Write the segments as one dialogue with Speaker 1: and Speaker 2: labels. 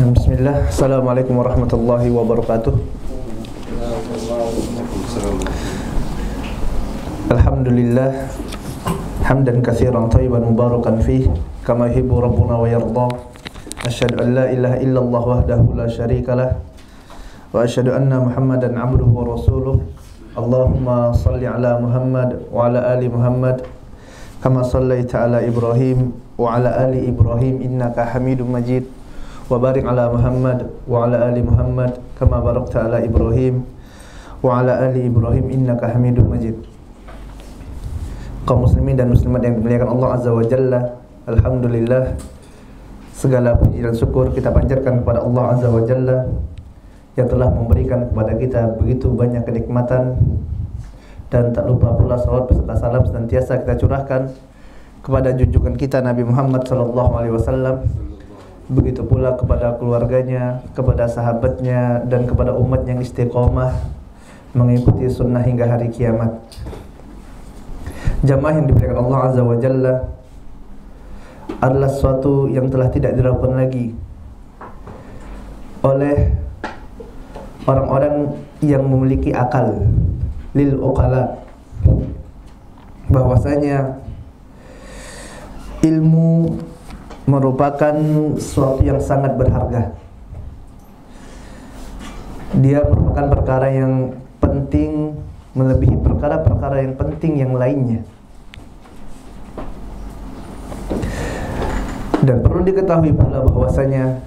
Speaker 1: Bismillah. Assalamualaikum warahmatullahi wabarakatuh. Alhamdulillah hamdan katsiran thayyiban mubarakan fih kama yuhibbu rabbuna wa yarda. Asyhadu an la ilaha illallah wahdahu la syarikalah wa asyhadu anna Muhammadan abduhu wa rasuluh. Allahumma shalli ala Muhammad wa ala ali Muhammad kama shallaita ala Ibrahim wa ala ali Ibrahim innaka Hamidum Majid. Wa barik ala Muhammad wa ala ali Muhammad kama barakta ala Ibrahim wa ala ali Ibrahim innaka Hamidum Majid. Kaum muslimin dan muslimat yang dimuliakan Allah Azza wa Jalla, alhamdulillah segala puji dan syukur kita panjatkan kepada Allah Azza wa Jalla yang telah memberikan kepada kita begitu banyak kenikmatan, dan tak lupa pula salawat beserta salam senantiasa kita curahkan kepada junjungan kita Nabi Muhammad sallallahu alaihi wasallam, begitu pula kepada keluarganya, kepada sahabatnya, dan kepada umat yang istiqomah mengikuti sunnah hingga hari kiamat. Jamaah yang dimuliakan Allah Azza wa Jalla, adalah sesuatu yang telah tidak dilakukan lagi oleh orang-orang yang memiliki akal, lil uqala, bahwasanya ilmu merupakan sesuatu yang sangat berharga. Dia merupakan perkara yang penting melebihi perkara-perkara yang penting yang lainnya. Dan perlu diketahui pula bahwasanya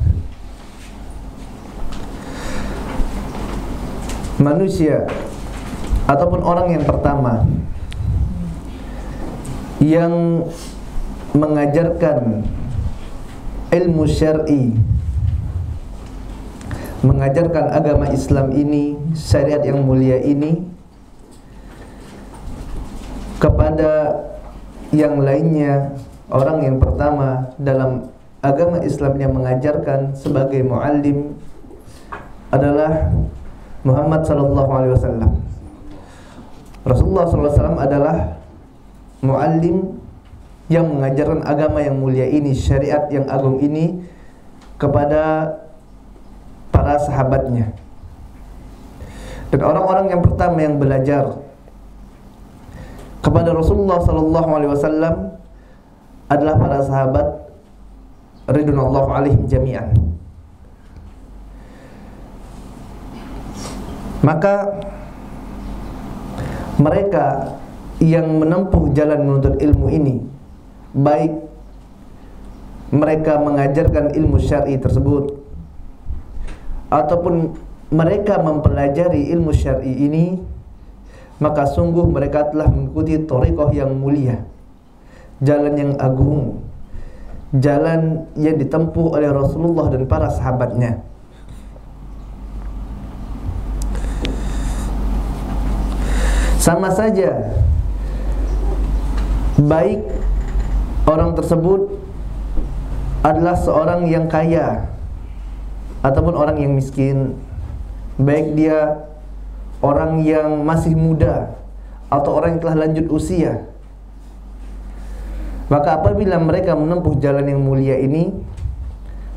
Speaker 1: manusia ataupun orang yang pertama yang mengajarkan ilmu syar'i, mengajarkan agama Islam ini, syariat yang mulia ini kepada yang lainnya, orang yang pertama dalam agama Islam yang mengajarkan sebagai muallim adalah Muhammad sallallahu alaihi wasallam. Rasulullah sallallahu alaihi wasallam adalah muallim yang mengajarkan agama yang mulia ini, syariat yang agung ini kepada para sahabatnya. Dan orang-orang yang pertama yang belajar kepada Rasulullah sallallahu alaihi wasallam adalah para sahabat ridwanullah alaihim jami'an. Maka mereka yang menempuh jalan menuntut ilmu ini, baik mereka mengajarkan ilmu syar'i tersebut ataupun mereka mempelajari ilmu syar'i ini, maka sungguh mereka telah mengikuti thariqah yang mulia, jalan yang agung, jalan yang ditempuh oleh Rasulullah dan para sahabatnya. Sama saja, baik orang tersebut adalah seorang yang kaya ataupun orang yang miskin, baik dia orang yang masih muda atau orang yang telah lanjut usia, maka apabila mereka menempuh jalan yang mulia ini,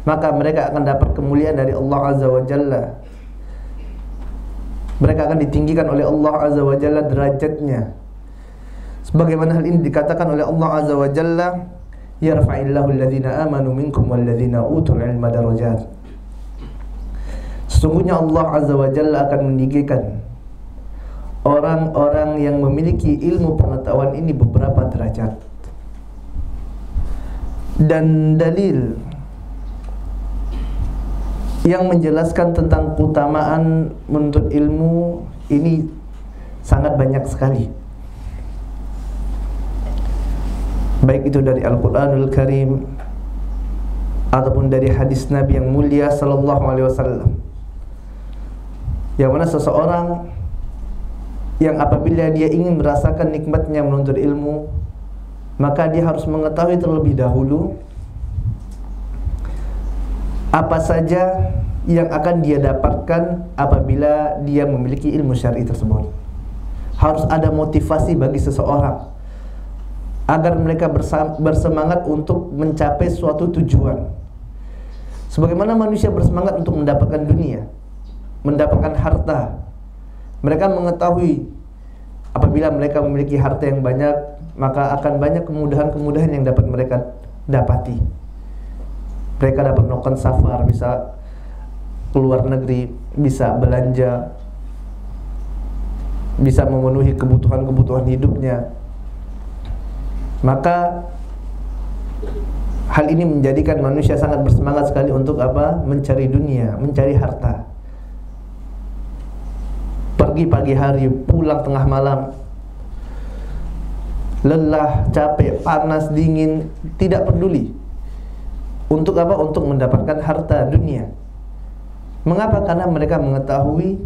Speaker 1: maka mereka akan dapat kemuliaan dari Allah Azza wa Jalla. Mereka akan ditinggikan oleh Allah Azza wa Jalla derajatnya, sebagaimana hal ini dikatakan oleh Allah Azza wa Jalla, yarfa'illahu alladhina amanu minkum walladhina utul ilma darajat. Sesungguhnya Allah Azza wa Jalla akan meninggikan orang-orang yang memiliki ilmu pengetahuan ini beberapa derajat. Dan dalil yang menjelaskan tentang keutamaan menuntut ilmu ini sangat banyak sekali, baik itu dari Al-Quranul Karim ataupun dari hadis Nabi yang mulia sallallahu alaihi wasallam, yang mana seseorang yang apabila dia ingin merasakan nikmatnya menuntut ilmu, maka dia harus mengetahui terlebih dahulu apa saja yang akan dia dapatkan apabila dia memiliki ilmu syar'i tersebut. Harus ada motivasi bagi seseorang agar mereka bersemangat untuk mencapai suatu tujuan. Sebagaimana manusia bersemangat untuk mendapatkan dunia, mendapatkan harta, mereka mengetahui apabila mereka memiliki harta yang banyak, maka akan banyak kemudahan-kemudahan yang dapat mereka dapati. Mereka dapat melakukan safar, bisa keluar negeri, bisa belanja, bisa memenuhi kebutuhan-kebutuhan hidupnya. Maka hal ini menjadikan manusia sangat bersemangat sekali untuk apa? Mencari dunia, mencari harta. Pergi pagi hari, pulang tengah malam, lelah, capek, panas, dingin, tidak peduli. Untuk apa? Untuk mendapatkan harta dunia. Mengapa? Karena mereka mengetahui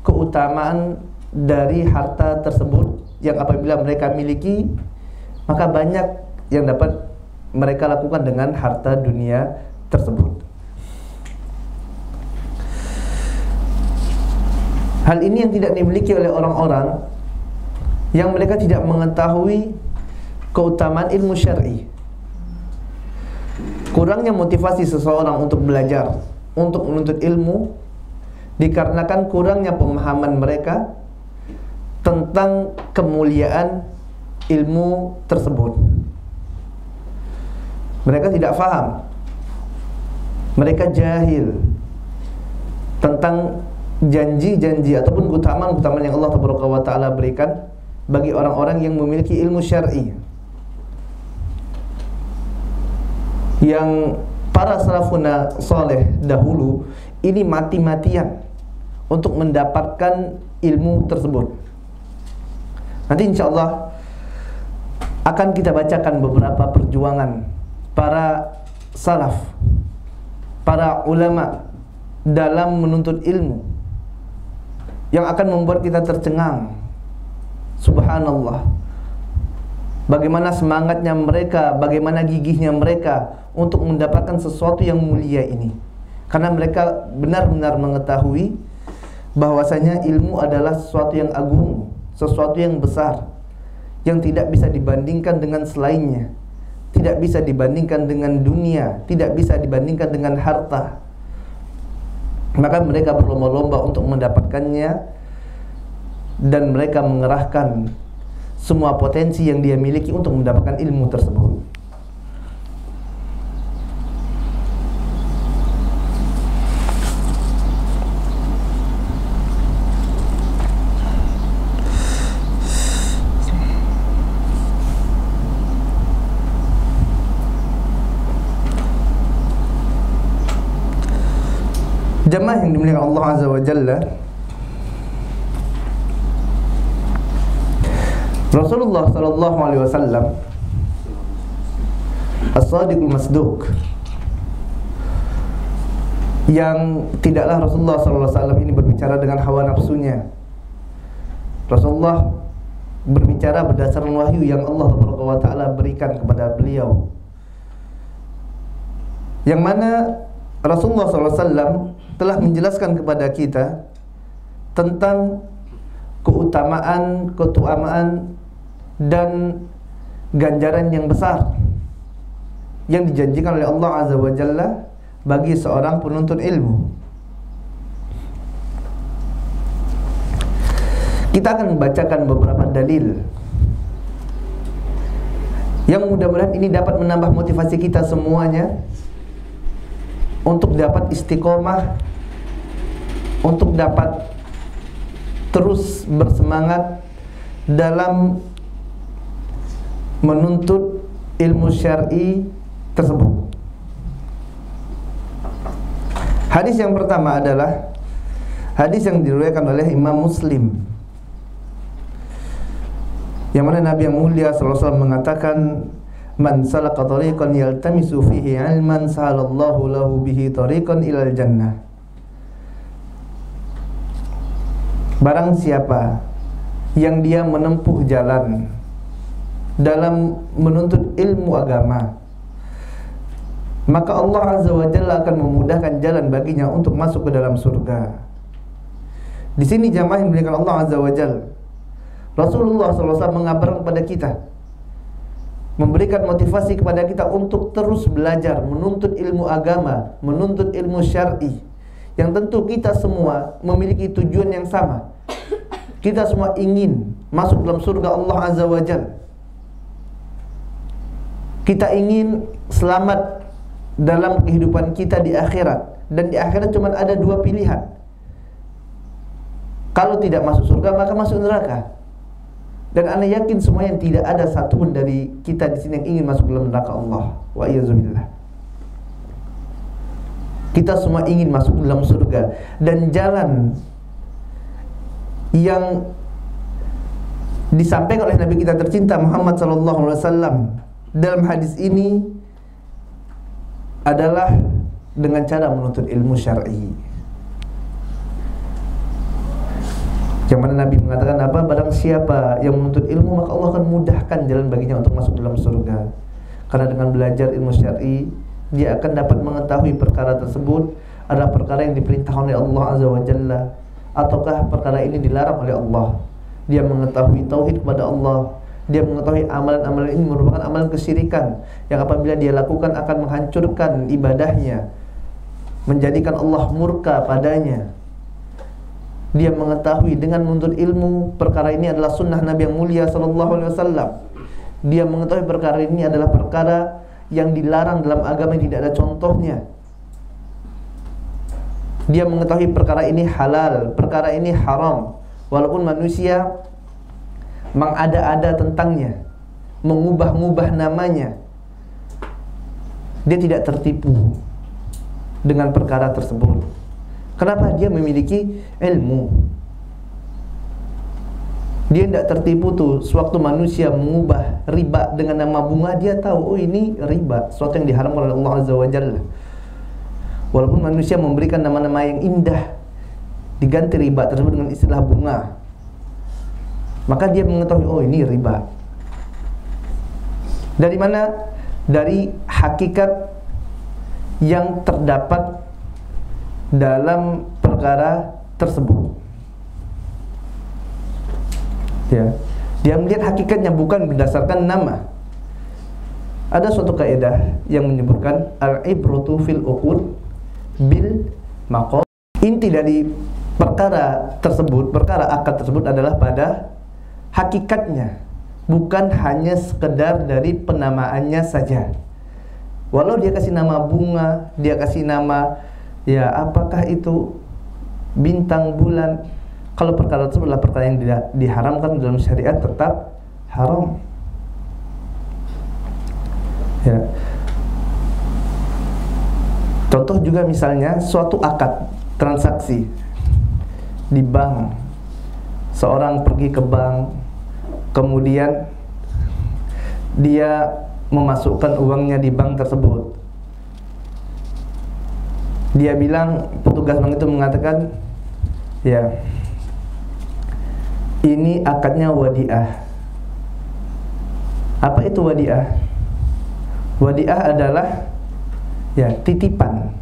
Speaker 1: keutamaan dari harta tersebut yang apabila mereka miliki, maka banyak yang dapat mereka lakukan dengan harta dunia tersebut. Hal ini yang tidak dimiliki oleh orang-orang yang mereka tidak mengetahui keutamaan ilmu syar'i. Kurangnya motivasi seseorang untuk belajar, untuk menuntut ilmu, dikarenakan kurangnya pemahaman mereka tentang kemuliaan ilmu tersebut. Mereka tidak faham, mereka jahil tentang janji-janji ataupun keutamaan-keutamaan yang Allah Taala berikan bagi orang-orang yang memiliki ilmu syar'i. Yang para salafuna saleh dahulu ini mati-matian untuk mendapatkan ilmu tersebut. Nanti insyaallah akan kita bacakan beberapa perjuangan para salaf, para ulama dalam menuntut ilmu yang akan membuat kita tercengang. Subhanallah, bagaimana semangatnya mereka, bagaimana gigihnya mereka untuk mendapatkan sesuatu yang mulia ini. Karena mereka benar-benar mengetahui bahwasanya ilmu adalah sesuatu yang agung, sesuatu yang besar, yang tidak bisa dibandingkan dengan selainnya, tidak bisa dibandingkan dengan dunia, tidak bisa dibandingkan dengan harta. Maka mereka berlomba-lomba untuk mendapatkannya, dan mereka mengerahkan semua potensi yang dia miliki untuk mendapatkan ilmu tersebut. Jamaah yang dimuliakan Allah Azza wa Jalla, Rasulullah sallallahu alaihi wasallam As-Sadiqul Masduq, yang tidaklah Rasulullah sallallahu alaihi wasallam ini berbicara dengan hawa nafsunya. Rasulullah berbicara berdasarkan wahyu yang Allah Taala berikan kepada beliau, yang mana Rasulullah sallallahu alaihi wasallam telah menjelaskan kepada kita tentang keutamaan dan ganjaran yang besar yang dijanjikan oleh Allah Azza wa Jalla bagi seorang penuntut ilmu. Kita akan membacakan beberapa dalil yang mudah-mudahan ini dapat menambah motivasi kita semuanya untuk dapat istiqomah, untuk dapat terus bersemangat dalam menuntut ilmu syar'i tersebut. Hadis yang pertama adalah hadis yang diriwayatkan oleh Imam Muslim, yang mana Nabi yang mulia sallallahu alaihi wasallam mengatakan, man salaka tariqan yaltamisu fihi ilman sahalallahu lahu bihi tariqan ilal jannah. Barang siapa yang dia menempuh jalan dalam menuntut ilmu agama, maka Allah Azza wa Jalla akan memudahkan jalan baginya untuk masuk ke dalam surga. Di sini jamaah yang dimuliakan Allah Azza wa Jalla, Rasulullah SAW mengabarkan kepada kita memberikan motivasi kepada kita untuk terus belajar, menuntut ilmu agama, menuntut ilmu syar'i, yang tentu kita semua memiliki tujuan yang sama. Kita semua ingin masuk dalam surga Allah Azza wa Jalla. Kita ingin selamat dalam kehidupan kita di akhirat, dan di akhirat cuma ada dua pilihan. Kalau tidak masuk surga maka masuk neraka. Dan ana yakin semua yang tidak ada satupun dari kita di sini yang ingin masuk dalam neraka Allah. Wa iyyazubillah. Kita semua ingin masuk dalam surga, dan jalan yang disampaikan oleh Nabi kita tercinta Muhammad sallallahu alaihi wasallam dalam hadis ini adalah dengan cara menuntut ilmu syar'i. Yang mana Nabi mengatakan apa? Barang siapa yang menuntut ilmu, maka Allah akan mudahkan jalan baginya untuk masuk dalam surga. Karena dengan belajar ilmu syar'i, dia akan dapat mengetahui perkara tersebut adalah perkara yang diperintahkan oleh Allah Azza wa Jalla, ataukah perkara ini dilarang oleh Allah. Dia mengetahui tauhid kepada Allah. Dia mengetahui amalan-amalan ini merupakan amalan kesyirikan yang apabila dia lakukan akan menghancurkan ibadahnya, menjadikan Allah murka padanya. Dia mengetahui dengan menuntut ilmu perkara ini adalah sunnah Nabi yang mulia sallallahu alaihi wasallam. Dia mengetahui perkara ini adalah perkara yang dilarang dalam agama yang tidak ada contohnya. Dia mengetahui perkara ini halal, perkara ini haram, walaupun manusia mengada-ada tentangnya, mengubah-ubah namanya. Dia tidak tertipu dengan perkara tersebut. Kenapa? Dia memiliki ilmu. Dia tidak tertipu tuh. Sewaktu manusia mengubah riba dengan nama bunga, dia tahu, oh ini riba, sesuatu yang diharamkan oleh Allah Azza wa Jalla. Walaupun manusia memberikan nama-nama yang indah, diganti riba tersebut dengan istilah bunga, maka dia mengetahui, oh ini riba. Dari mana? Dari hakikat yang terdapat dalam perkara tersebut. Ya, dia melihat hakikatnya bukan berdasarkan nama. Ada suatu kaidah yang menyebutkan al-ibratu fil uqud bil maqam. Inti dari perkara tersebut, perkara akad tersebut adalah pada hakikatnya, bukan hanya sekedar dari penamaannya saja. Walau dia kasih nama bunga, dia kasih nama, ya apakah itu bintang, bulan, kalau perkara tersebut adalah perkara yang diharamkan dalam syariat, tetap haram. Ya. Contoh juga misalnya suatu akad transaksi di bank. Seorang pergi ke bank, kemudian dia memasukkan uangnya di bank tersebut. Dia bilang, petugas bank itu mengatakan, ya ini akadnya wadiah. Apa itu wadiah? Wadiah adalah ya titipan.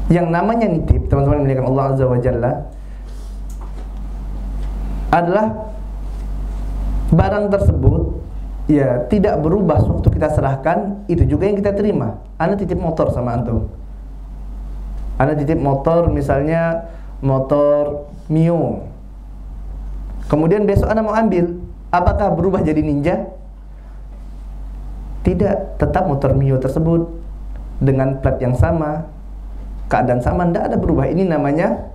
Speaker 1: Yang namanya nitip, teman-teman yang Allah Azza wa Jalla, adalah barang tersebut ya tidak berubah waktu kita serahkan, itu juga yang kita terima. Ana titip motor sama antum. Ana titip motor, misalnya motor Mio. Kemudian besok Ana mau ambil, apakah berubah jadi Ninja? Tidak, tetap motor Mio tersebut dengan plat yang sama, keadaan sama, tidak ada berubah. Ini namanya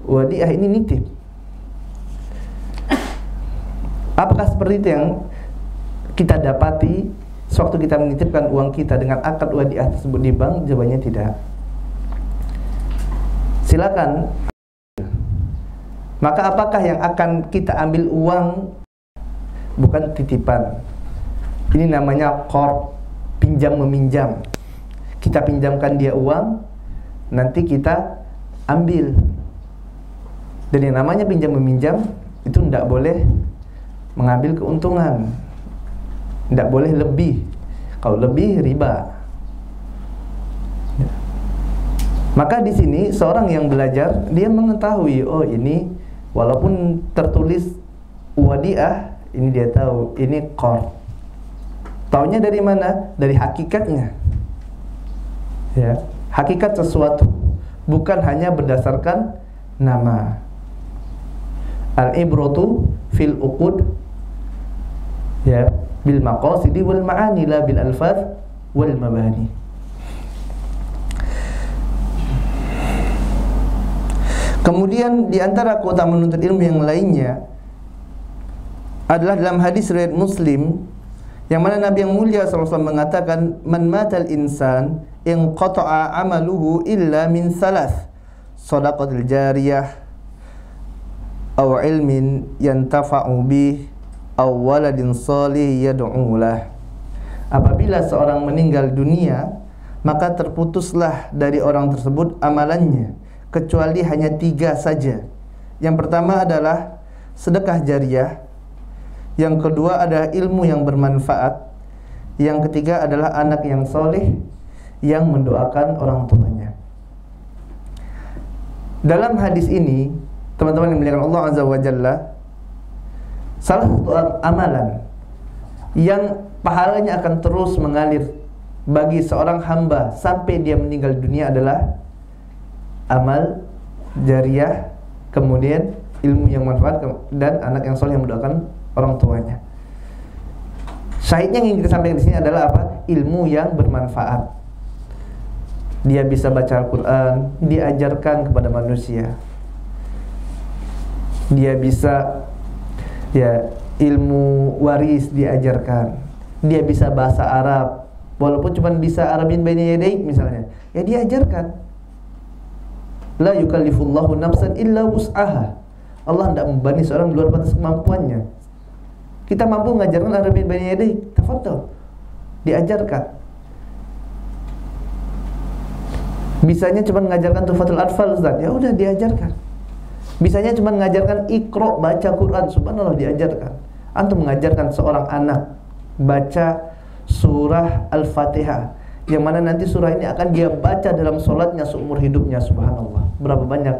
Speaker 1: wadiah, ini nitip. Apakah seperti itu yang kita dapati sewaktu kita menitipkan uang kita dengan akad wadiah tersebut di bank? Jawabannya tidak. Silakan. Maka apakah yang akan kita ambil uang? Bukan titipan. Ini namanya qard, pinjam meminjam. Kita pinjamkan dia uang, nanti kita ambil. Dan yang namanya pinjam meminjam itu tidak boleh mengambil keuntungan, tidak boleh lebih. Kalau lebih riba. Maka di sini seorang yang belajar, dia mengetahui, oh ini walaupun tertulis wadiah, ini dia tahu ini qard. Taunya dari mana? Dari hakikatnya. Ya, hakikat sesuatu, bukan hanya berdasarkan nama. Al-ibratu fil uqud, ya, bil maqasidi wal ma'ani la bil alfaz wal mabani. Kemudian di antara keutamaan menuntut ilmu yang lainnya adalah dalam hadis riwayat Muslim, yang mana Nabi yang mulia SAW mengatakan, man matal insan in qata'a amaluhu illa min thalath, shadaqatil jariyah aw ilmin yantafa'u bih aw waladin salih yad'u lah. Apabila seorang meninggal dunia, maka terputuslah dari orang tersebut amalannya, kecuali hanya 3 saja. Yang pertama adalah sedekah jariyah, yang kedua adalah ilmu yang bermanfaat, yang ketiga adalah anak yang soleh yang mendoakan orang tuanya. Dalam hadis ini, teman-teman yang dimuliakan Allah Azza wa Jalla, salah satu amalan yang pahalanya akan terus mengalir bagi seorang hamba sampai dia meninggal dunia adalah amal jariyah, kemudian ilmu yang manfaat, dan anak yang soleh yang mendoakan orang tuanya. Syahidnya yang ingin kita sampaikan di sini adalah apa? Ilmu yang bermanfaat. Dia bisa baca Al-Quran, diajarkan kepada manusia. Dia bisa, ya, ilmu waris diajarkan. Dia bisa bahasa Arab, walaupun cuma bisa Arabin baina yadaik misalnya, ya diajarkan. La yukallifullahu nafsan illa wus'aha. Allah tidak membebani seorang di luar batas kemampuannya. Kita mampu mengajarkan Arabin baina yadaik, tafadhol, diajarkan. Bisanya cuma mengajarkan Tuhfatul Atfal, Ustaz, ya udah diajarkan. Bisanya cuma mengajarkan Iqra, baca Quran, subhanallah, diajarkan. Antum mengajarkan seorang anak baca surah Al-Fatihah, yang mana nanti surah ini akan dia baca dalam sholatnya seumur hidupnya, subhanallah. Berapa banyak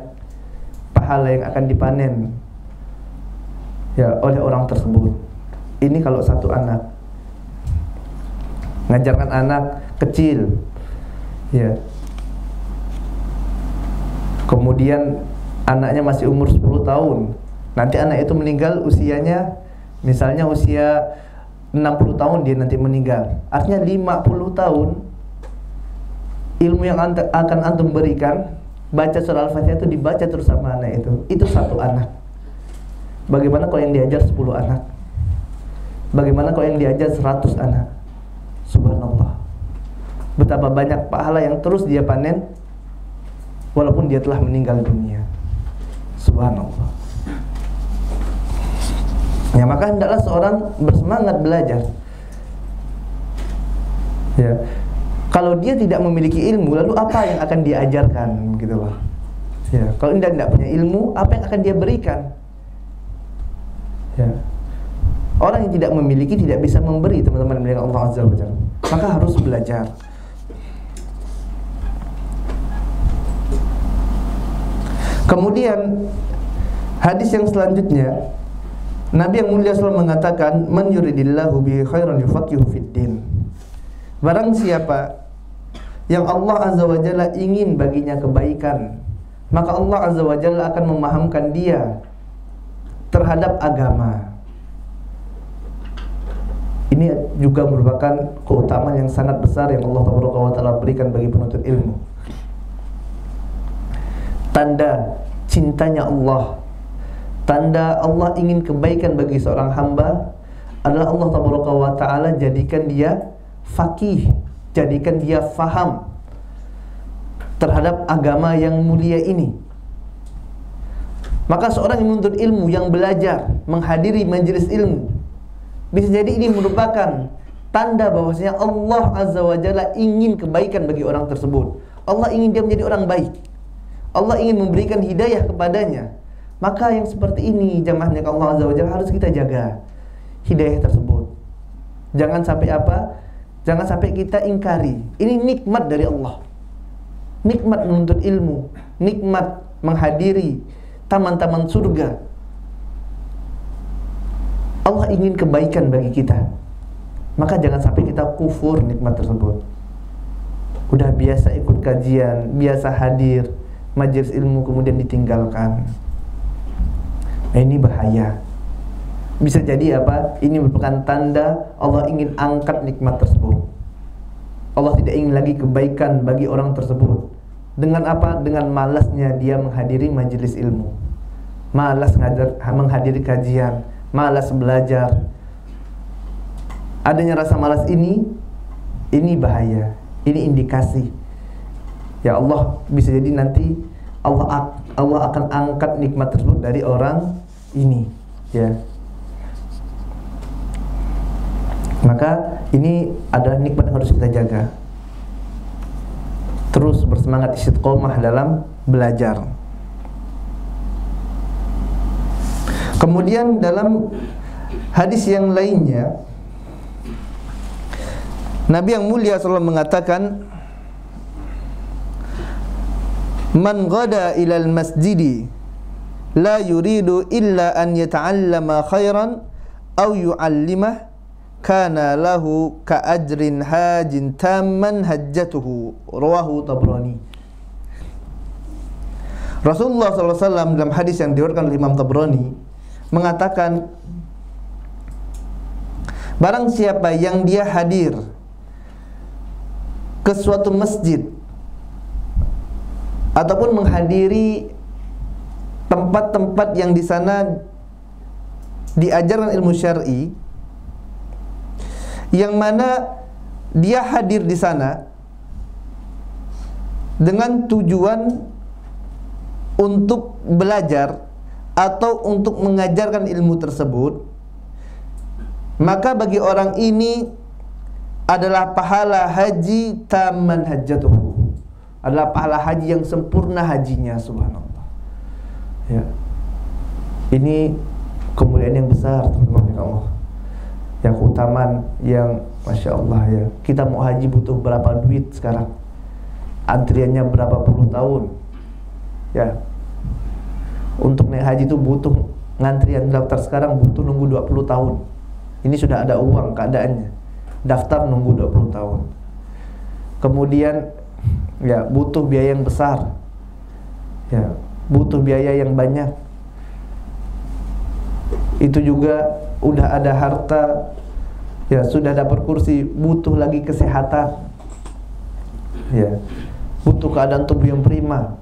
Speaker 1: pahala yang akan dipanen, ya, oleh orang tersebut. Ini kalau satu anak. Ngajarkan anak kecil, ya, kemudian anaknya masih umur 10 tahun, nanti anak itu meninggal usianya, misalnya usia 60 tahun dia nanti meninggal. Artinya 50 tahun ilmu yang akan antum berikan, baca surah Al-Fatihah itu dibaca terus sama anak itu satu anak. Bagaimana kalau yang diajar 10 anak? Bagaimana kalau yang diajar 100 anak? Subhanallah, betapa banyak pahala yang terus dia panen walaupun dia telah meninggal dunia. Subhanallah. Ya, maka hendaklah seorang bersemangat belajar. Ya, kalau dia tidak memiliki ilmu, lalu apa yang akan diajarkan, gitu loh. Ya, kalau dia tidak punya ilmu, apa yang akan dia berikan? Ya, orang yang tidak memiliki tidak bisa memberi, teman-teman yang Allah Azza wa Jalla. Maka harus belajar. Kemudian hadis yang selanjutnya, Nabi yang mulia SAW mengatakan, man yuridillahu bihi khairan yufaqihu fiddin. Barang siapa yang Allah Azza wa Jalla ingin baginya kebaikan, maka Allah Azza wa Jalla akan memahamkan dia terhadap agama. Ini juga merupakan keutamaan yang sangat besar yang Allah Taala berikan bagi penuntut ilmu. Tanda cintanya Allah, tanda Allah ingin kebaikan bagi seorang hamba adalah Allah Taala jadikan dia faqih, jadikan dia faham terhadap agama yang mulia ini. Maka seorang yang menuntut ilmu, yang belajar, menghadiri majelis ilmu, bisa jadi ini merupakan tanda bahwasanya Allah Azza wa Jalla ingin kebaikan bagi orang tersebut. Allah ingin dia menjadi orang baik. Allah ingin memberikan hidayah kepadanya. Maka yang seperti ini, jamaahnya Allah Azza wa Jalla, harus kita jaga hidayah tersebut. Jangan sampai apa? Jangan sampai kita ingkari. Ini nikmat dari Allah. Nikmat menuntut ilmu, nikmat menghadiri taman-taman surga. Allah ingin kebaikan bagi kita. maka jangan sampai kita kufur nikmat tersebut. Udah biasa ikut kajian, biasa hadir majelis ilmu, kemudian ditinggalkan. Nah, ini bahaya. Bisa jadi apa? Ini merupakan tanda Allah ingin angkat nikmat tersebut. Allah tidak ingin lagi kebaikan bagi orang tersebut. Dengan apa? Dengan malasnya dia menghadiri majelis ilmu, malas menghadiri kajian, malas belajar. Adanya rasa malas ini bahaya. Ini indikasi. Ya Allah, bisa jadi nanti Allah akan angkat nikmat tersebut dari orang ini, ya. Maka ini adalah nikmat yang harus kita jaga. Terus bersemangat istiqomah dalam belajar. Kemudian dalam hadis yang lainnya, Nabi yang mulia SAW mengatakan, "Man ghada ilal masjidi la yuridu illa an yata'allama khairan aw yu'allimah kana lahu ka ajrin hajin tamman hajjatuhu." Rawahu Tabrani. Rasulullah SAW dalam hadis yang diriwayatkan oleh Imam Tabrani mengatakan, barang siapa yang dia hadir ke suatu masjid ataupun menghadiri tempat-tempat yang di sana diajarkan ilmu syar'i, yang mana dia hadir di sana dengan tujuan untuk belajar atau untuk mengajarkan ilmu tersebut, maka bagi orang ini adalah pahala haji tamman hajjatuhu, adalah pahala haji yang sempurna hajinya. Subhanallah, ya. Ini kemuliaan yang besar, teman-teman Allah, yang keutamaan yang Masya Allah, ya. Kita mau haji butuh berapa duit sekarang? Antriannya berapa puluh tahun, ya. Untuk naik haji itu butuh ngantrian daftar sekarang butuh nunggu 20 tahun. Ini sudah ada uang keadaannya, daftar nunggu 20 tahun. Kemudian ya butuh biaya yang besar, ya butuh biaya yang banyak. Itu juga udah ada harta, ya sudah dapat kursi, butuh lagi kesehatan, ya butuh keadaan tubuh yang prima.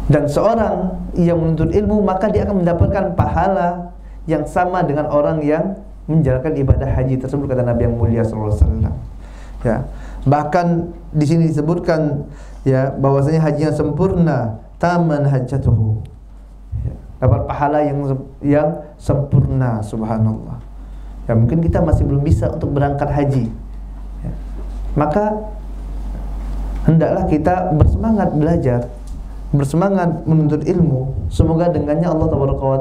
Speaker 1: Dan seorang yang menuntut ilmu, maka dia akan mendapatkan pahala yang sama dengan orang yang menjalankan ibadah haji tersebut, kata Nabi yang mulia SAW. Ya, bahkan di sini disebutkan, ya, bahwasanya haji yang sempurna taman hajjatuhu, ya, dapat pahala yang sempurna. Subhanallah. Ya, mungkin kita masih belum bisa untuk berangkat haji, ya, maka hendaklah kita bersemangat belajar, bersemangat menuntut ilmu. Semoga dengannya Allah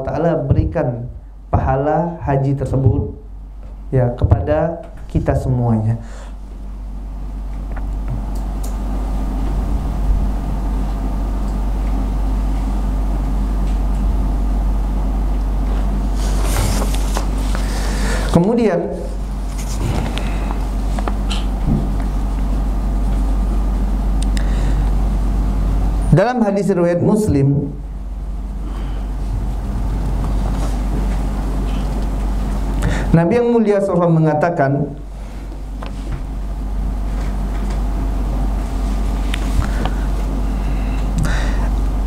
Speaker 1: Taala berikan pahala haji tersebut, ya, kepada kita semuanya. Kemudian dalam hadis riwayat Muslim, Nabi yang mulia SAW mengatakan,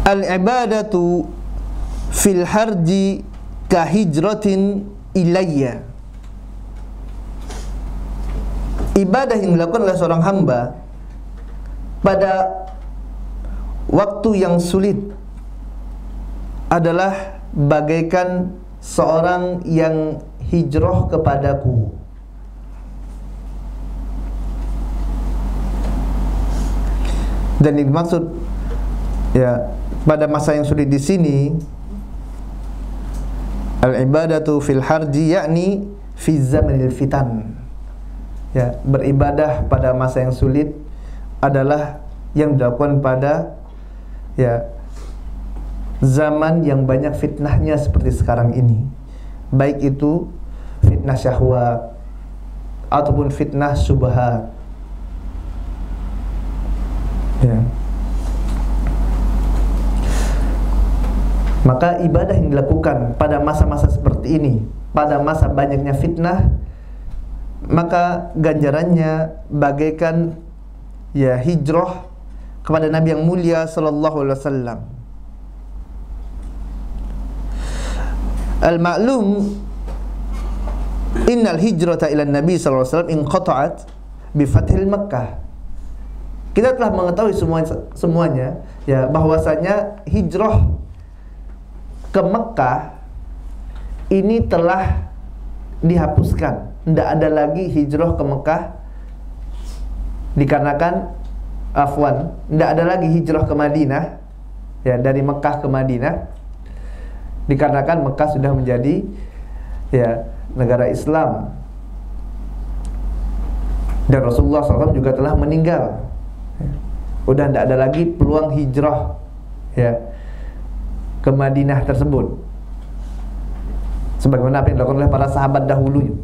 Speaker 1: al-ibadatu fil harji kahijratin ilayya. Ibadah yang dilakukan oleh seorang hamba pada waktu yang sulit adalah bagaikan seorang yang hijrah kepadaku. Dan yang dimaksud, ya, pada masa yang sulit di sini, al-ibadatu fil harji yakni fi zamanil fitan. Ya, beribadah pada masa yang sulit adalah yang dilakukan pada, ya, zaman yang banyak fitnahnya seperti sekarang ini. Baik itu fitnah syahwat ataupun fitnah syubhat. Ya. Maka ibadah yang dilakukan pada masa-masa seperti ini, pada masa banyaknya fitnah, maka ganjarannya bagaikan ya hijrah kepada Nabi yang mulia sallallahu alaihi wasallam. Al-ma'lum innal hijrata ila Nabi sallallahu alaihi wasallam inqata'at bi fathil Makkah. Kita telah mengetahui semuanya ya bahwasanya hijrah ke Mekah ini telah dihapuskan. Tidak ada lagi hijrah ke Mekah dikarenakan tidak ada lagi hijrah ke Madinah ya, dari Mekah ke Madinah dikarenakan Mekah sudah menjadi ya negara Islam dan Rasulullah SAW juga telah meninggal. Udah tidak ada lagi peluang hijrah ya ke Madinah tersebut, sebagaimana apa yang dilakukan oleh para sahabat dahulu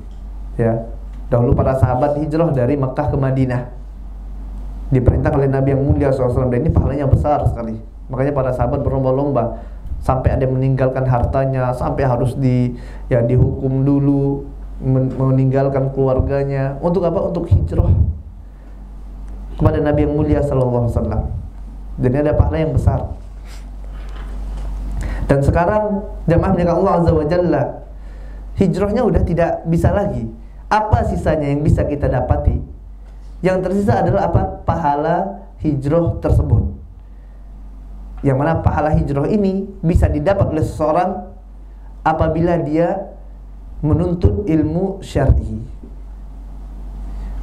Speaker 1: ya. Dahulu para sahabat hijrah dari Mekah ke Madinah, diperintah oleh Nabi yang mulia SAW, dan ini pahalanya besar sekali. Makanya para sahabat berlomba-lomba, sampai ada yang meninggalkan hartanya, sampai harus dihukum dulu, meninggalkan keluarganya. Untuk apa? Untuk hijrah kepada Nabi yang mulia SAW. Dan ini ada pahala yang besar. Dan sekarang jamaah milik Allah Azza wa Jalla, hijrahnya udah tidak bisa lagi. Apa sisanya yang bisa kita dapati? Yang tersisa adalah apa? Pahala hijrah tersebut. Yang mana pahala hijrah ini bisa didapat oleh seseorang apabila dia menuntut ilmu syar'i.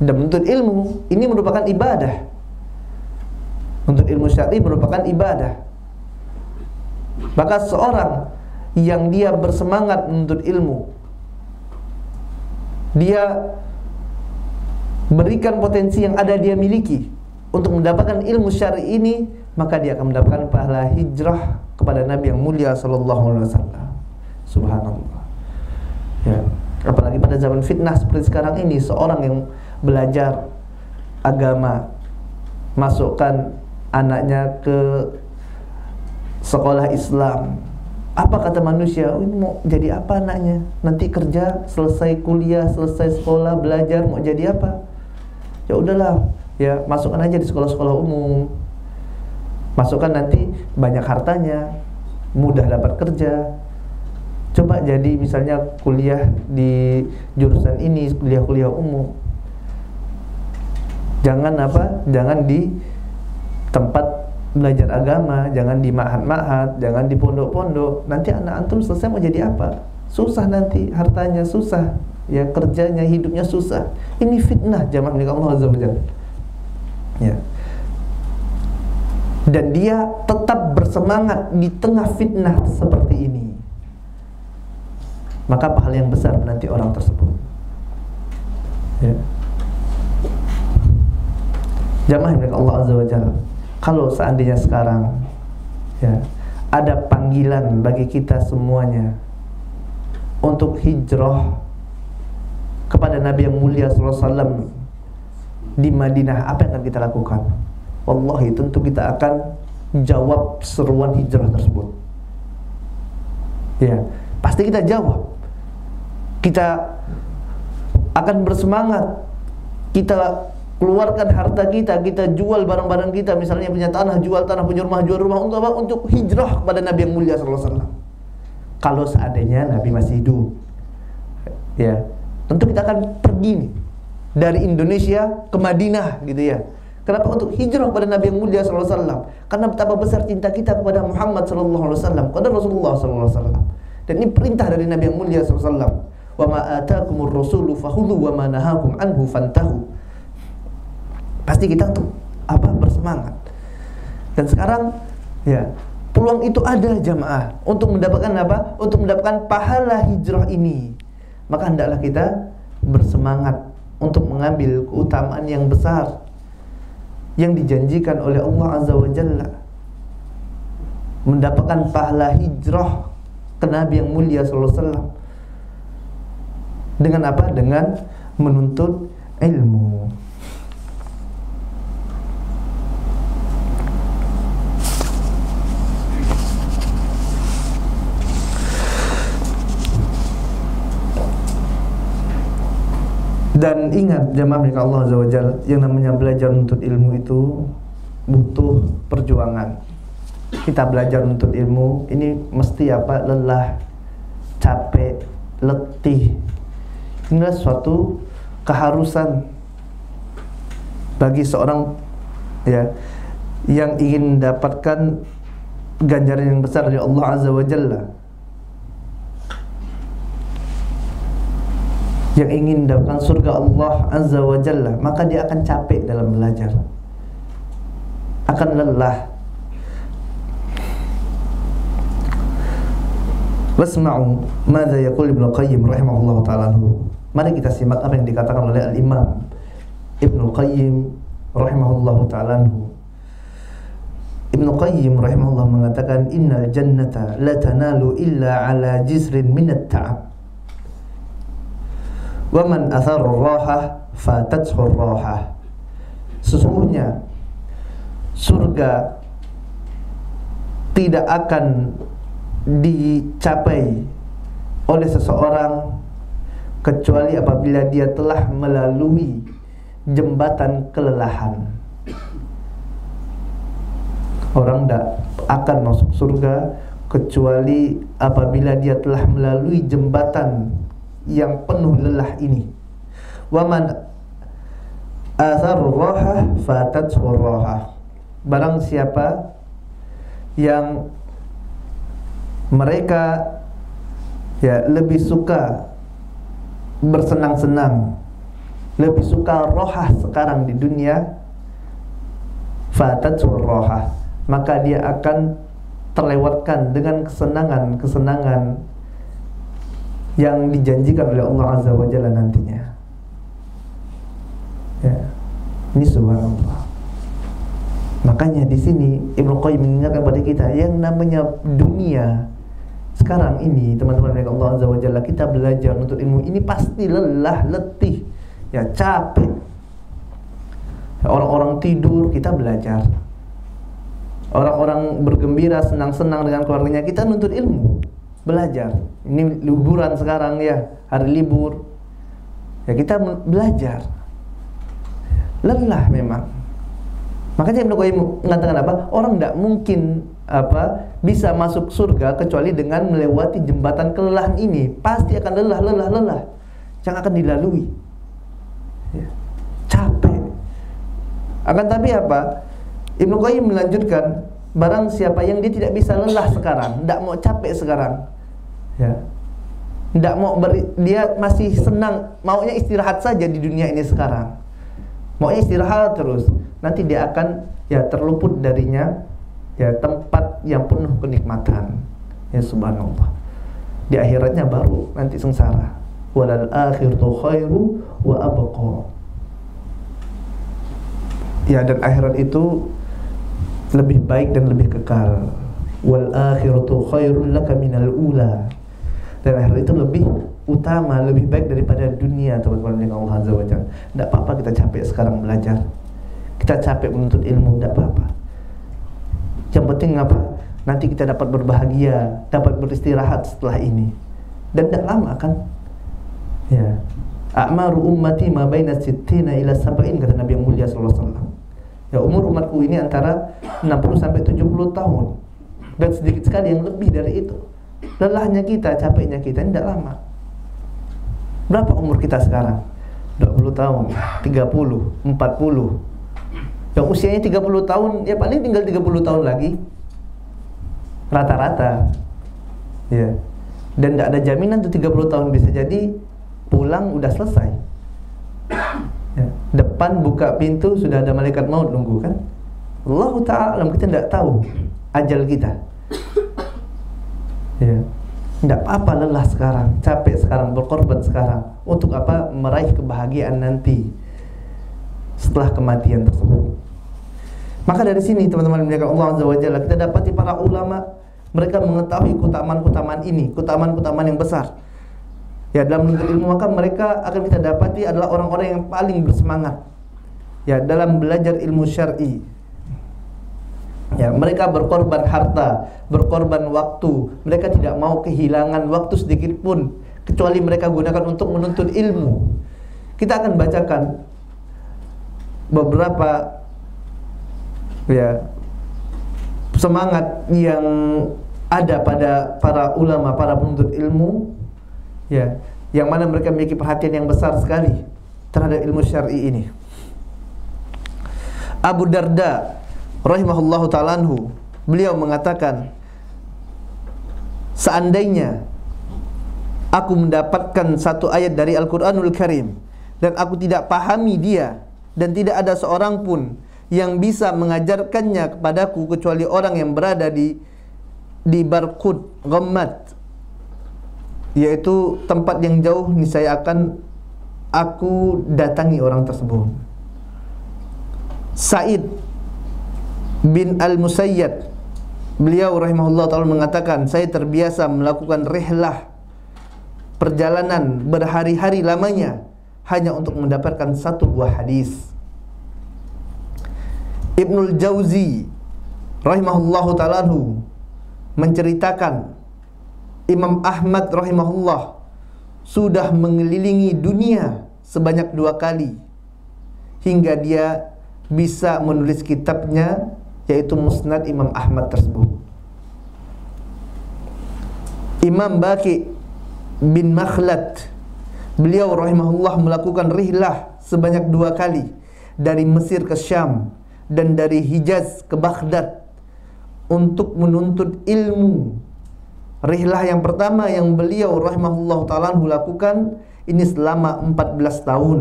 Speaker 1: Dan menuntut ilmu ini merupakan ibadah. Menuntut ilmu syar'i merupakan ibadah. Maka seorang yang dia bersemangat menuntut ilmu, dia berikan potensi yang ada dia miliki untuk mendapatkan ilmu syar'i ini, maka dia akan mendapatkan pahala hijrah kepada Nabi yang mulia sallallahu alaihi wasallam. Subhanallah. Ya, apalagi pada zaman fitnah seperti sekarang ini, seorang yang belajar agama, masukkan anaknya ke sekolah Islam. Apa kata manusia? Ini mau jadi apa anaknya? Nanti kerja, selesai kuliah, selesai sekolah, belajar, mau jadi apa? Ya udahlah, ya masukkan aja di sekolah-sekolah umum. Masukkan, nanti banyak hartanya, mudah dapat kerja. Coba jadi misalnya kuliah di jurusan ini, kuliah-kuliah umum. Jangan Jangan di tempat belajar agama, jangan di ma'had-ma'had, jangan di pondok-pondok. Nanti anak antum selesai mau jadi apa? Susah nanti, hartanya susah, ya kerjanya, hidupnya susah. Ini fitnah jamaah milik Allah Azza wa Jalla. Ya. Dan dia tetap bersemangat di tengah fitnah seperti ini, maka pahala yang besar nanti orang tersebut. Ya. Jamaah milik Allah Azza wa Jalla, kalau seandainya sekarang ya ada panggilan bagi kita semuanya untuk hijrah kepada Nabi yang mulia sallallahu alaihi wasallam di Madinah, apa yang akan kita lakukan? Wallahi tentu kita akan jawab seruan hijrah tersebut. Ya, pasti kita jawab. Kita akan bersemangat. Kita keluarkan harta kita, kita jual barang-barang kita, misalnya punya tanah, jual tanah, punya rumah, jual rumah. Untuk apa? Untuk hijrah kepada Nabi yang mulia sallallahu alaihi wasallam. Kalau seandainya Nabi masih hidup, ya, tentu kita akan pergi nih dari Indonesia ke Madinah, gitu ya. Kenapa? Untuk hijrah kepada Nabi yang mulia sallallahu alaihi wasallam. Karena betapa besar cinta kita kepada Muhammad sallallahu alaihi wasallam, kepada Rasulullah sallallahu alaihi wasallam. Dan ini perintah dari Nabi yang mulia sallallahu alaihi wasallam. Wa ma ataakumur rasulu fakhudhu wa ma nahakum anhu fantahu. Pasti kita untuk bersemangat. Dan sekarang ya peluang itu ada jamaah untuk mendapatkan apa? Untuk mendapatkan pahala hijrah ini. Maka hendaklah kita bersemangat untuk mengambil keutamaan yang besar yang dijanjikan oleh Allah Azza wa Jalla, mendapatkan pahala hijrah ke Nabi yang mulia sallallahu alaihi wasallam. Dengan apa? Dengan menuntut ilmu. Dan ingat jamaah milik Allah Azza wa Jalla, yang namanya belajar menuntut ilmu itu butuh perjuangan. Kita belajar menuntut ilmu ini mesti apa? Lelah, capek, letih. Inilah suatu keharusan bagi seorang ya yang ingin mendapatkan ganjaran yang besar dari Allah Azza wa Jalla, yang ingin mendapatkan surga Allah Azza wa Jalla, maka dia akan capek dalam belajar, akan lelah. Wasma'u madza yaqul Ibnu Qayyim rahimahullahu ta'ala. Mari kita simak apa yang dikatakan oleh Al-Imam Ibnu Qayyim rahimahullahu ta'ala. Ibnu Qayyim rahimahullah mengatakan, innal jannata la tanalu illa ala jisrin minat ta'ab, wa man athara ar-raha fatathu ar-raha. Sesungguhnya surga tidak akan dicapai oleh seseorang kecuali apabila dia telah melalui jembatan kelelahan. Orang tidak akan masuk surga kecuali apabila dia telah melalui jembatan yang penuh lelah ini. Wa man athara ar-raha fatathu ar-raha. Barang siapa yang mereka ya lebih suka bersenang-senang, lebih suka rohah sekarang di dunia, fatathu ar-raha, maka dia akan terlewatkan dengan kesenangan-kesenangan yang dijanjikan oleh Allah Azza wa Jalla nantinya. Ya, ini subhanallah. Makanya di sini Ibnu Qayyim mengingatkan kepada kita yang namanya dunia sekarang ini, teman-teman dari Allah Azza wa Jalla, kita belajar untuk ilmu ini pasti lelah, letih, ya capek. Orang-orang tidur, kita belajar. Orang-orang bergembira, senang-senang dengan keluarganya, kita nuntut ilmu, belajar. Ini liburan sekarang ya, hari libur, ya kita belajar. Lelah memang. Makanya Ibnu Qayyim mengatakan apa? Orang tidak mungkin bisa masuk surga kecuali dengan melewati jembatan kelelahan ini. Pasti akan lelah yang akan dilalui. Ya, capek. Akan tapi apa? Ibnu Qayyim melanjutkan, barang siapa yang dia tidak bisa lelah sekarang, tidak mau capek sekarang, ya, tidak mau dia masih senang, maunya istirahat saja di dunia ini sekarang, maunya istirahat terus, nanti dia akan ya terluput darinya ya tempat yang penuh kenikmatan. Ya subhanallah. Di akhiratnya baru nanti sengsara. Walal akhiratu khairu wa abqa. Ya, dan akhirat itu lebih baik dan lebih kekal. Wal akhiratu khairul laka minal ula. Dan akhirat itu lebih utama, lebih baik daripada dunia, teman-teman yang Allah Azza wa Jalla. Tidak apa-apa kita capek sekarang belajar, kita capek menuntut ilmu, tidak apa-apa. Yang penting apa? Nanti kita dapat berbahagia, dapat beristirahat setelah ini. Dan tidak lama kan? Ya. A'maru ummati ma baina sittina ila sab'in, kata Nabi yang mulia sallallahu alaihi wasallam. Ya, umur umatku ini antara 60 sampai 70 tahun. Dan sedikit sekali yang lebih dari itu. Lelahnya kita, capeknya kita tidak lama. Berapa umur kita sekarang? 20 tahun, 30, 40. Yang usianya 30 tahun, ya paling tinggal 30 tahun lagi rata-rata. Ya. Dan tidak ada jaminan tuh 30 tahun, bisa jadi pulang udah selesai. Ya. Depan buka pintu sudah ada malaikat maut nunggu kan? Allah Ta'ala, kita tidak tahu ajal kita. Ya. Tidak apa-apa lelah sekarang, capek sekarang, berkorban sekarang. Untuk apa? Meraih kebahagiaan nanti setelah kematian tersebut. Maka dari sini teman-teman yang Allah Azza wa Jalla, kita dapati para ulama, mereka mengetahui keutamaan-keutamaan ini, keutamaan-keutamaan yang besar. Ya, dalam menuntut ilmu maka mereka akan kita dapati adalah orang-orang yang paling bersemangat ya dalam belajar ilmu syar'i. Ya, mereka berkorban harta, berkorban waktu. Mereka tidak mau kehilangan waktu sedikit pun kecuali mereka gunakan untuk menuntut ilmu. Kita akan bacakan beberapa ya semangat yang ada pada para ulama, para penuntut ilmu ya, yang mana mereka memiliki perhatian yang besar sekali terhadap ilmu syar'i ini. Abu Darda rahimahullahu ta'ala anhu, beliau mengatakan, seandainya aku mendapatkan satu ayat dari Al-Quranul Karim dan aku tidak pahami dia, dan tidak ada seorang pun yang bisa mengajarkannya kepadaku kecuali orang yang berada di Barqud Ghammat, yaitu tempat yang jauh, niscaya akan aku datangi orang tersebut. Sa'id bin Al-Musayyad, beliau rahimahullah ta'ala mengatakan, saya terbiasa melakukan rihlah, perjalanan berhari-hari lamanya hanya untuk mendapatkan satu buah hadis. Ibnul Jauzi rahimahullahu ta'ala menceritakan, Imam Ahmad rahimahullah sudah mengelilingi dunia sebanyak 2 kali hingga dia bisa menulis kitabnya, yaitu Musnad Imam Ahmad tersebut. Imam Baqi bin Makhlad, beliau rahimahullah melakukan rihlah sebanyak 2 kali dari Mesir ke Syam dan dari Hijaz ke Baghdad untuk menuntut ilmu. Rihlah yang pertama yang beliau rahimahullah ta'ala lakukan ini selama 14 tahun.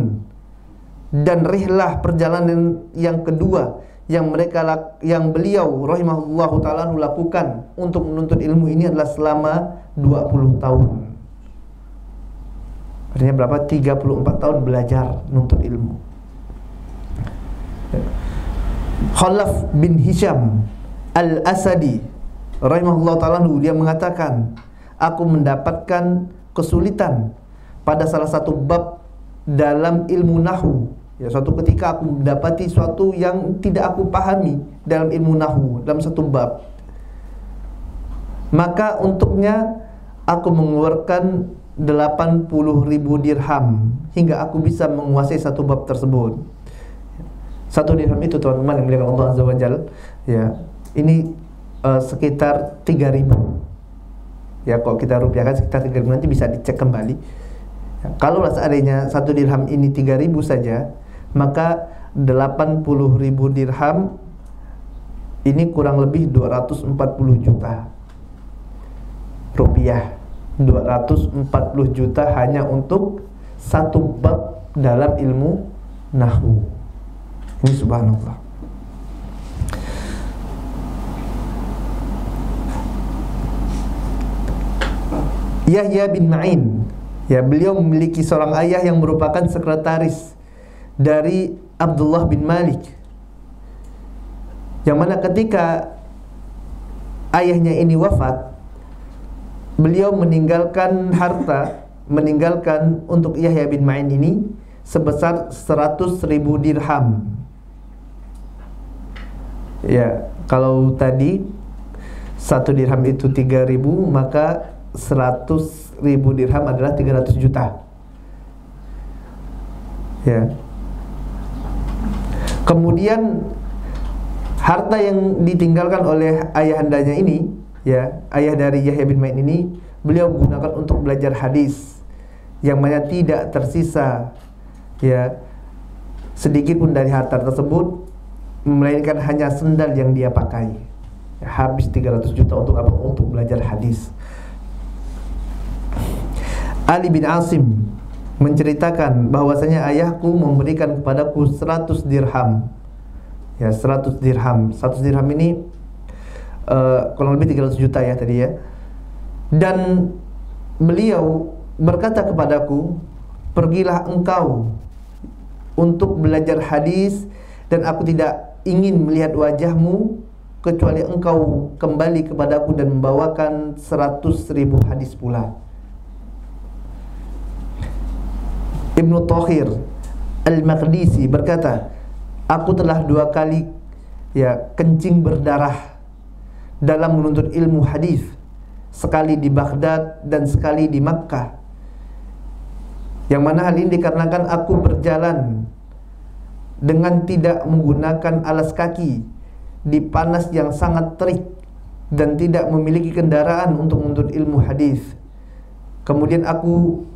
Speaker 1: Dan rihlah perjalanan yang kedua yang beliau rahimahullah ta'ala lakukan untuk menuntut ilmu ini adalah selama 20 tahun. Artinya berapa? 34 tahun belajar menuntut ilmu. Khalaf bin Hisham Al-Asadi rahimahullah ta'ala, dia mengatakan, aku mendapatkan kesulitan pada salah satu bab dalam ilmu nahwu. Ya, suatu ketika aku mendapati suatu yang tidak aku pahami dalam ilmu nahwu, dalam satu bab. Maka untuknya aku mengeluarkan 80.000 dirham hingga aku bisa menguasai satu bab tersebut. Satu dirham itu, teman-teman yang dimuliakan Allah Azza wa Jalla, ya, ini sekitar 3.000. Ya, kalau kita rupiahkan sekitar 3.000, nanti bisa dicek kembali. Ya, kalau seandainya satu dirham ini 3.000 saja, maka 80.000 dirham ini kurang lebih 240 juta rupiah. 240 juta hanya untuk satu bab dalam ilmu nahwu. Ini subhanallah. Yahya bin Ma'in, ya, beliau memiliki seorang ayah yang merupakan sekretaris dari Abdullah bin Malik, yang mana ketika ayahnya ini wafat, beliau meninggalkan harta, meninggalkan untuk Yahya bin Ma'in ini sebesar 100.000 dirham. Ya, kalau tadi satu dirham itu 3.000, maka 100.000 dirham adalah 300 juta. Ya. Kemudian harta yang ditinggalkan oleh ayahandanya ini, ya, ayah dari Yahya bin Ma'in ini, beliau gunakan untuk belajar hadis, yang mana tidak tersisa ya sedikit pun dari harta tersebut, melainkan hanya sendal yang dia pakai. Ya, habis 300 juta untuk apa? Untuk belajar hadis. Ali bin Asim menceritakan bahwasanya ayahku memberikan kepadaku 100 dirham. Ya, 100 dirham. 100 dirham ini kurang lebih 300 juta ya tadi ya. Dan beliau berkata kepadaku, pergilah engkau untuk belajar hadis, dan aku tidak ingin melihat wajahmu kecuali engkau kembali kepadaku dan membawakan 100.000 hadis pula. Ibnu Thahir Al-Maqdisi berkata, aku telah 2 kali kencing berdarah dalam menuntut ilmu hadis, sekali di Baghdad dan sekali di Makkah. Yang mana hal ini dikarenakan aku berjalan dengan tidak menggunakan alas kaki di panas yang sangat terik dan tidak memiliki kendaraan untuk menuntut ilmu hadis. Kemudian aku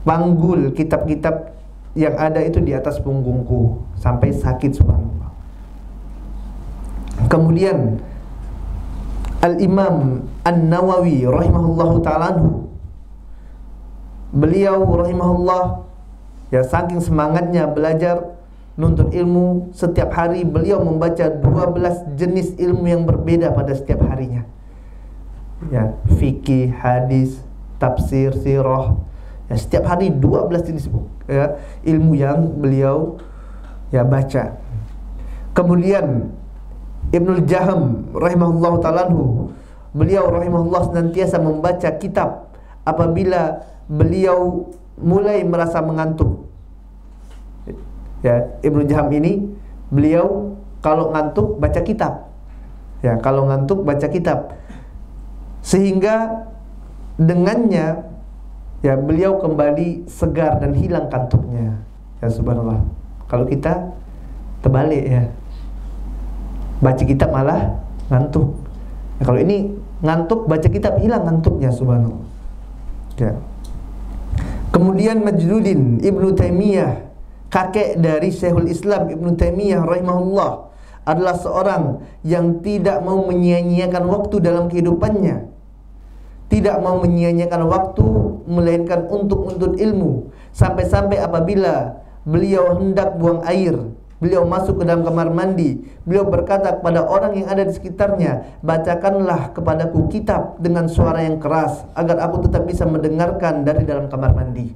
Speaker 1: panggul kitab-kitab yang ada itu di atas punggungku sampai sakit, subhanallah. Kemudian Al-Imam An-Nawawi rahimahullahu ta'ala anhu, beliau rahimahullah saking semangatnya belajar nuntut ilmu, setiap hari beliau membaca 12 jenis ilmu yang berbeda pada setiap harinya. Fikih, hadis, tafsir, sirah. Setiap hari 12 jenis ilmu yang beliau baca. Kemudian Ibnul Jaham rahimahullah ta'ala anhu, beliau rahimahullah senantiasa membaca kitab apabila beliau mulai merasa mengantuk. Ibnu Jaham ini beliau kalau ngantuk baca kitab. Kalau ngantuk baca kitab. Sehingga dengannya beliau kembali segar dan hilang kantuknya. Subhanallah. Kalau kita terbalik baca kitab malah ngantuk. Kalau ini ngantuk baca kitab hilang ngantuknya, subhanallah. Kemudian Majduddin Ibnu Taimiyah, kakek dari Syekhul Islam Ibnu Taimiyah rahimahullah, adalah seorang yang tidak mau menyia-nyiakan waktu dalam kehidupannya, tidak mau menyia-nyiakan waktu melainkan untuk menuntut ilmu. Sampai-sampai apabila beliau hendak buang air, beliau masuk ke dalam kamar mandi, beliau berkata kepada orang yang ada di sekitarnya, bacakanlah kepadaku kitab dengan suara yang keras agar aku tetap bisa mendengarkan dari dalam kamar mandi.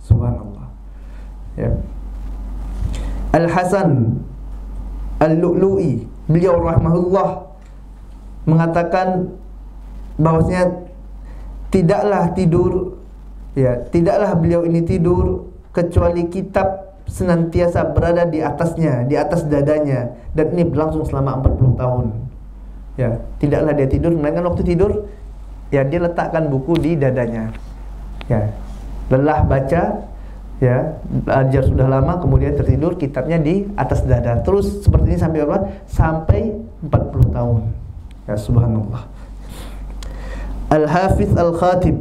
Speaker 1: Subhanallah. Al-Hasan Al-Lu'lu'i, beliau rahimahullah mengatakan bahwasanya tidaklah beliau ini tidur kecuali kitab senantiasa berada di atasnya, di atas dadanya, dan ini berlangsung selama 40 tahun. Tidaklah dia tidur, melainkan waktu tidur dia letakkan buku di dadanya. Lelah baca, belajar sudah lama, kemudian tertidur, kitabnya di atas dada. Terus seperti ini sampai berapa? Sampai 40 tahun. Subhanallah. Al-Hafiz Al-Khatib,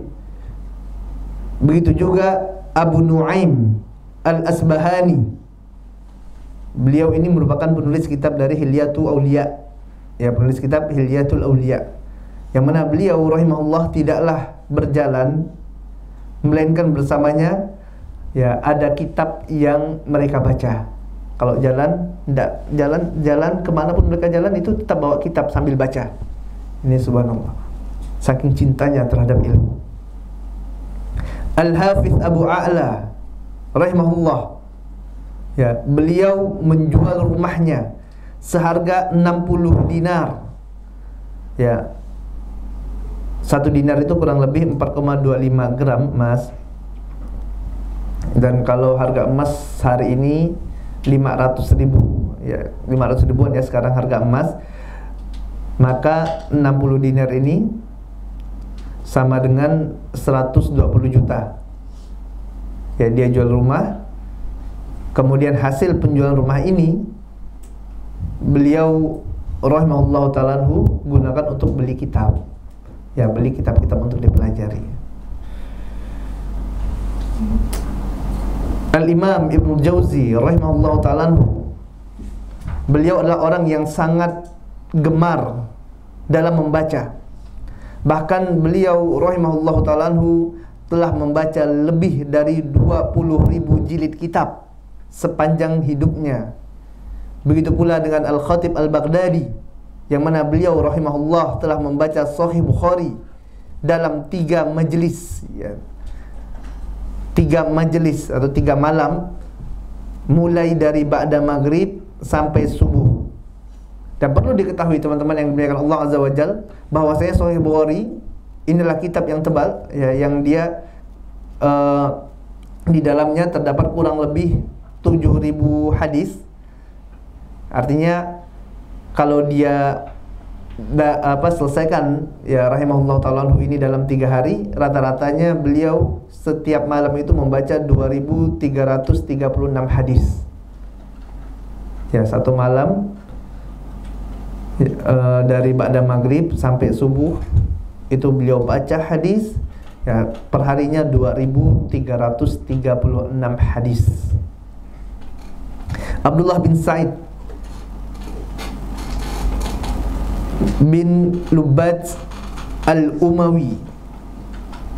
Speaker 1: begitu juga Abu Nuaim Al-Asbahani, beliau ini merupakan penulis kitab dari Hilyatul Auliya, penulis kitab Hilyatul Auliya, yang mana beliau rahimahullah tidaklah berjalan melainkan bersamanya ada kitab yang mereka baca. Kalau jalan kemanapun mereka jalan itu tetap bawa kitab sambil baca. Ini subhanallah, saking cintanya terhadap ilmu. Al-Hafiz Abu A'la rahimahullah, beliau menjual rumahnya seharga 60 dinar. 1 dinar itu kurang lebih 4,25 gram emas. Dan kalau harga emas hari ini 500 ribu, 500 ribuan sekarang harga emas. Maka 60 dinar ini sama dengan 120 juta. Dia jual rumah, kemudian hasil penjualan rumah ini beliau rahimahullahu ta'ala gunakan untuk beli kitab. Beli kitab-kitab untuk dipelajari. Al-Imam Ibnu Jauzi rahimahullahu ta'ala, beliau adalah orang yang sangat gemar dalam membaca. Bahkan beliau rahimahullahu ta'ala telah membaca lebih dari 20.000 jilid kitab sepanjang hidupnya. Begitu pula dengan Al-Khatib Al-Baghdadi, yang mana beliau rahimahullah telah membaca Sahih Bukhari dalam 3 majelis, 3 majelis atau 3 malam, mulai dari ba'da maghrib sampai subuh. Dan perlu diketahui teman-teman yang dimuliakan Allah Azza wa Jalla, bahwasanya Sahih Bukhari inilah kitab yang tebal, yang dia di dalamnya terdapat kurang lebih 7.000 hadis. Artinya kalau dia selesaikan ya rahimahullah ta'ala ini dalam 3 hari, rata-ratanya beliau setiap malam itu membaca 2.336 hadis. Ya, satu malam dari ba'da maghrib sampai subuh itu beliau baca hadis. Ya, perharinya 2.336 hadis. Abdullah bin Sa'id bin Lubat Al-Umawi,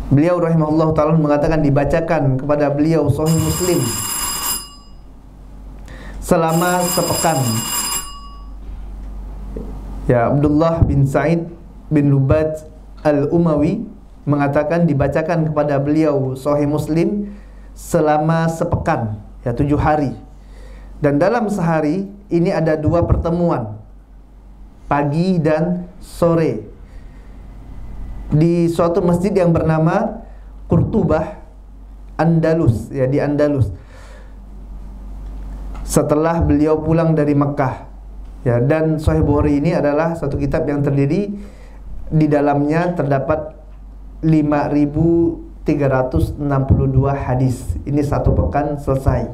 Speaker 1: beliau rahimahullah ta'ala mengatakan dibacakan kepada beliau Sahih Muslim selama sepekan. Ya, Abdullah bin Sa'id bin Lubat Al-Umawi mengatakan dibacakan kepada beliau Sahih Muslim selama sepekan, ya 7 hari. Dan dalam sehari ini ada 2 pertemuan, pagi dan sore, di suatu masjid yang bernama Qurtubah, Andalus, ya di Andalus, setelah beliau pulang dari Mekah. Ya, dan Sahih Bukhari ini adalah satu kitab yang terdiri di dalamnya terdapat 5.362 hadis. Ini satu pekan selesai.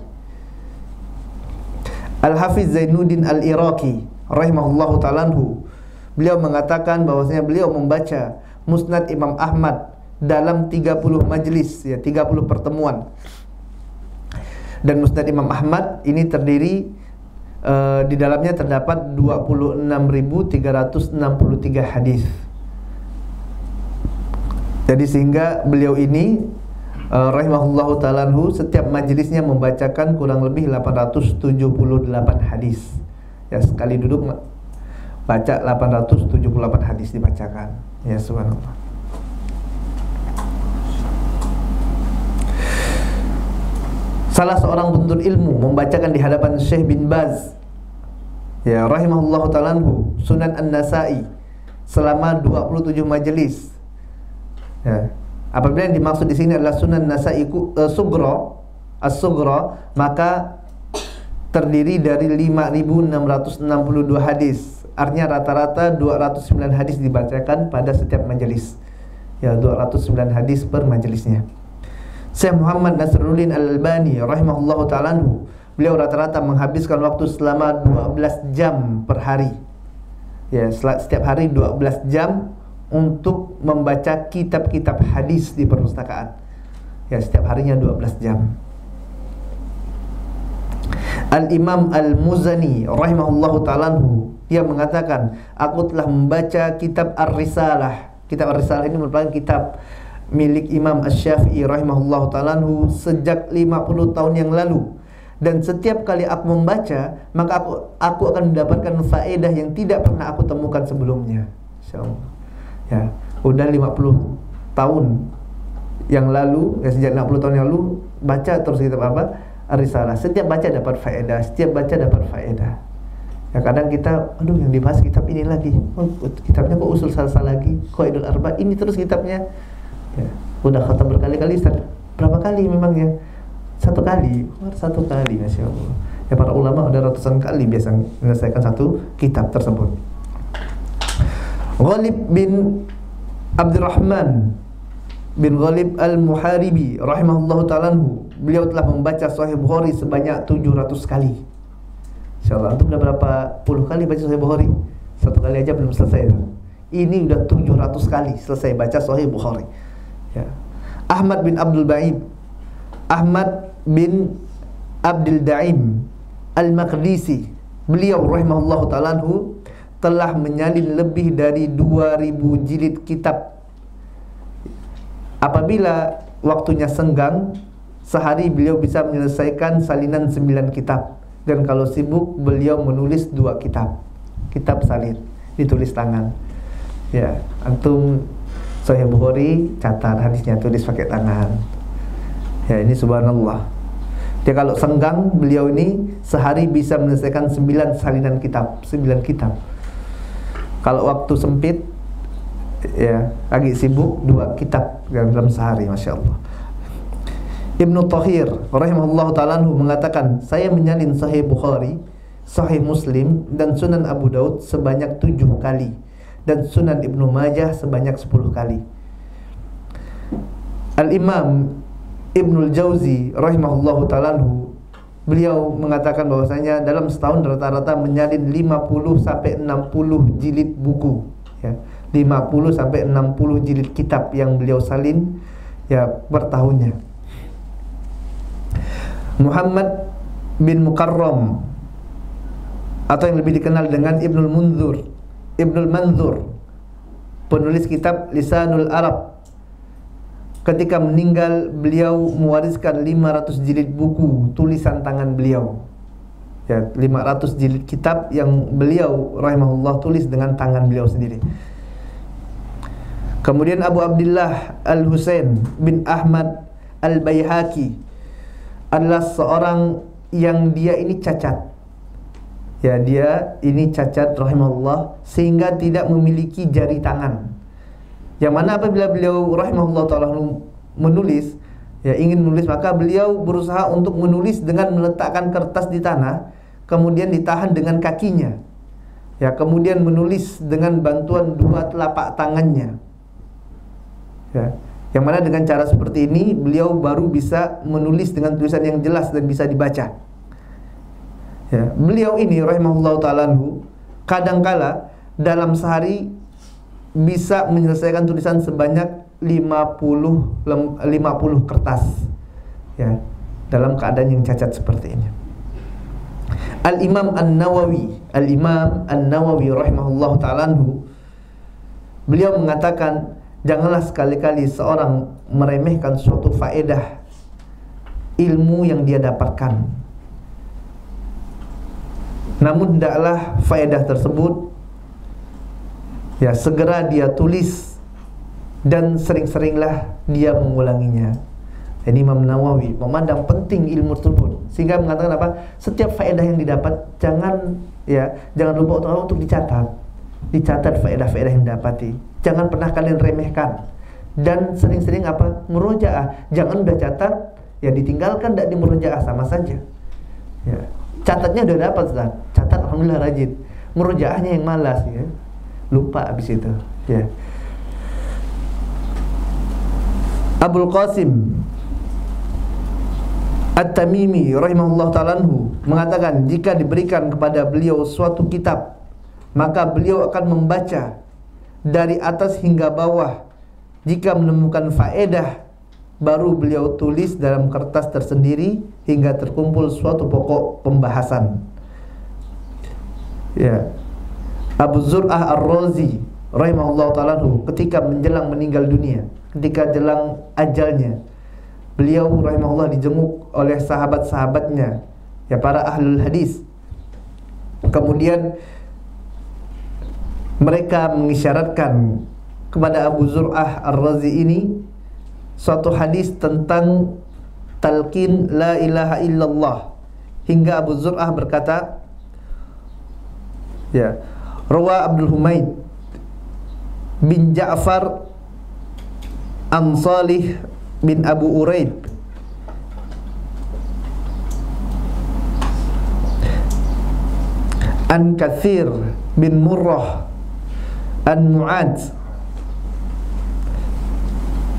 Speaker 1: Al-Hafiz Zainuddin Al-Iraqi rahimahullahu ta'ala anhu, beliau mengatakan bahwasanya beliau membaca Musnad Imam Ahmad dalam 30 majlis, ya 30 pertemuan. Dan Musnad Imam Ahmad ini terdiri di dalamnya terdapat 26.363 hadis. Jadi sehingga beliau ini rahimahullahu ta'ala anhu setiap majlisnya membacakan kurang lebih 878 hadis. Ya, sekali duduk baca 878 hadis dibacakan. Ya, subhanallah. Salah seorang penuntut ilmu membacakan di hadapan Syekh bin Baz, ya rahimahullahu ta'ala anhu, Sunan An-Nasa'i selama 27 majelis. Ya, apabila yang dimaksud di sini adalah Sunan Nasa'i Sugro, As-Sugro, maka terdiri dari 5.662 hadis. Artinya rata-rata 209 hadis dibacakan pada setiap majelis. Ya, 209 hadis per majelisnya. Syekh Muhammad Nasruddin Al-Albani rahimahullahu ta'ala anhu, beliau rata-rata menghabiskan waktu selama 12 jam per hari. Ya, setiap hari 12 jam untuk membaca kitab-kitab hadis di perpustakaan. Ya, setiap harinya 12 jam. Al-Imam Al-Muzani rahimahullahu ta'ala anhu, dia mengatakan, aku telah membaca kitab Ar-Risalah. Kitab Ar-Risalah ini merupakan kitab milik Imam Asy-Syafi'i rahimahullahu ta'ala anhu sejak 50 tahun yang lalu. Dan setiap kali aku membaca, maka aku akan mendapatkan faedah yang tidak pernah aku temukan sebelumnya. Insyaallah. Ya, udah 50 tahun yang lalu, ya sejak 60 tahun yang lalu baca terus kitab apa? Ar-Risalah. Setiap baca dapat faedah, setiap baca dapat faedah. Ya, kadang kita, aduh yang dibahas kitab ini lagi. Oh, kitabnya kok usul salsa lagi, Qaidul Arba, ini terus kitabnya. Ya, udah khatam berkali-kali, Ustaz. Berapa kali memangnya? 1 kali. Satu kali, Masya Allah. Ya, para ulama udah ratusan kali biasa menyelesaikan satu kitab tersebut. Ghalib bin Abdurrahman bin Ghalib Al-Muharibi rahimahullahu ta'ala anhu, beliau telah membaca Sahih Bukhari sebanyak 700 kali. Insyaallah, antum udah berapa puluh kali baca Sahih Bukhari? 1 kali aja belum selesai. Ini udah 700 kali selesai baca Sahih Bukhari. Ya. Ahmad bin Abdul Ba'id, Ahmad bin Abdul Daim Al-Maqdisi, beliau rahimahullahu ta'ala anhu telah menyalin lebih dari 2.000 jilid kitab. Apabila waktunya senggang, sehari beliau bisa menyelesaikan salinan 9 kitab. Dan kalau sibuk, beliau menulis 2 kitab. Kitab salin, ditulis tangan. Ya, antum Sahih Bukhari catat hadisnya, tulis pakai tangan. Ya, ini subhanallah. Dia kalau senggang, beliau ini sehari bisa menyelesaikan 9 salinan kitab, 9 kitab. Kalau waktu sempit, ya lagi sibuk, 2 kitab dalam sehari, Masya Allah. Ibnu Thahir rahimahullahu ta'ala mengatakan, saya menyalin Sahih Bukhari, Sahih Muslim dan Sunan Abu Daud sebanyak 7 kali dan Sunan Ibnu Majah sebanyak 10 kali. Al-Imam Ibnul Jauzi rahimahullahu ta'ala beliau mengatakan bahwasanya dalam setahun rata-rata menyalin 50 sampai 60 jilid buku, ya. 50 sampai 60 jilid kitab yang beliau salin ya per tahunnya. Muhammad bin Mukarram atau yang lebih dikenal dengan Ibnul Manzur, penulis kitab Lisanul Arab, ketika meninggal beliau mewariskan 500 jilid buku tulisan tangan beliau, ya, 500 jilid kitab yang beliau rahimahullah tulis dengan tangan beliau sendiri. Kemudian Abu Abdullah Al-Husain bin Ahmad Al-Baihaqi adalah seorang yang dia ini cacat, ya, dia ini cacat rahimahullah sehingga tidak memiliki jari tangan. Yang mana apabila beliau rahimahullah ta'ala menulis, ya, ingin menulis, maka beliau berusaha untuk menulis dengan meletakkan kertas di tanah, kemudian ditahan dengan kakinya, ya, kemudian menulis dengan bantuan 2 telapak tangannya, ya. Yang mana dengan cara seperti ini beliau baru bisa menulis dengan tulisan yang jelas dan bisa dibaca, ya. Beliau ini rahimahullah ta'ala kadangkala dalam sehari bisa menyelesaikan tulisan sebanyak 50 kertas, ya, dalam keadaan yang cacat seperti ini. Al-Imam An-Nawawi rahimahullah ta'ala beliau mengatakan, janganlah sekali-kali seorang meremehkan suatu faedah ilmu yang dia dapatkan, namun hendaklah faedah tersebut, ya, segera dia tulis dan sering-seringlah dia mengulanginya. Ini Imam Nawawi memandang penting ilmu tersebut sehingga mengatakan apa? Setiap faedah yang didapat jangan lupa untuk dicatat faedah-faedah yang didapati. Jangan pernah kalian remehkan dan sering-sering murojaah. Jangan udah catat ya ditinggalkan, tidak di murojaah, sama saja, ya. Catatnya udah dapat, Ustaz. Catat alhamdulillah rajin. Murojaahnya yang malas, ya. Lupa habis itu, ya. Abul Qasim At-Tamimi rahimahullah ta'ala mengatakan, jika diberikan kepada beliau suatu kitab, maka beliau akan membaca dari atas hingga bawah. Jika menemukan faedah, baru beliau tulis dalam kertas tersendiri hingga terkumpul suatu pokok pembahasan, ya. Abu Zur'ah Ar-Razi rahimahullah ta'ala ketika menjelang meninggal dunia, ketika jelang ajalnya, beliau rahimahullah dijenguk oleh sahabat-sahabatnya, ya, para ahlul hadis. Kemudian mereka mengisyaratkan kepada Abu Zur'ah Ar-Razi ini suatu hadis tentang talqin la ilaha illallah, hingga Abu Zur'ah berkata, ya, Rawa Abdul Humaid bin Ja'far an Salih bin Abu Uraid an Katsir bin Murrah an Mu'adz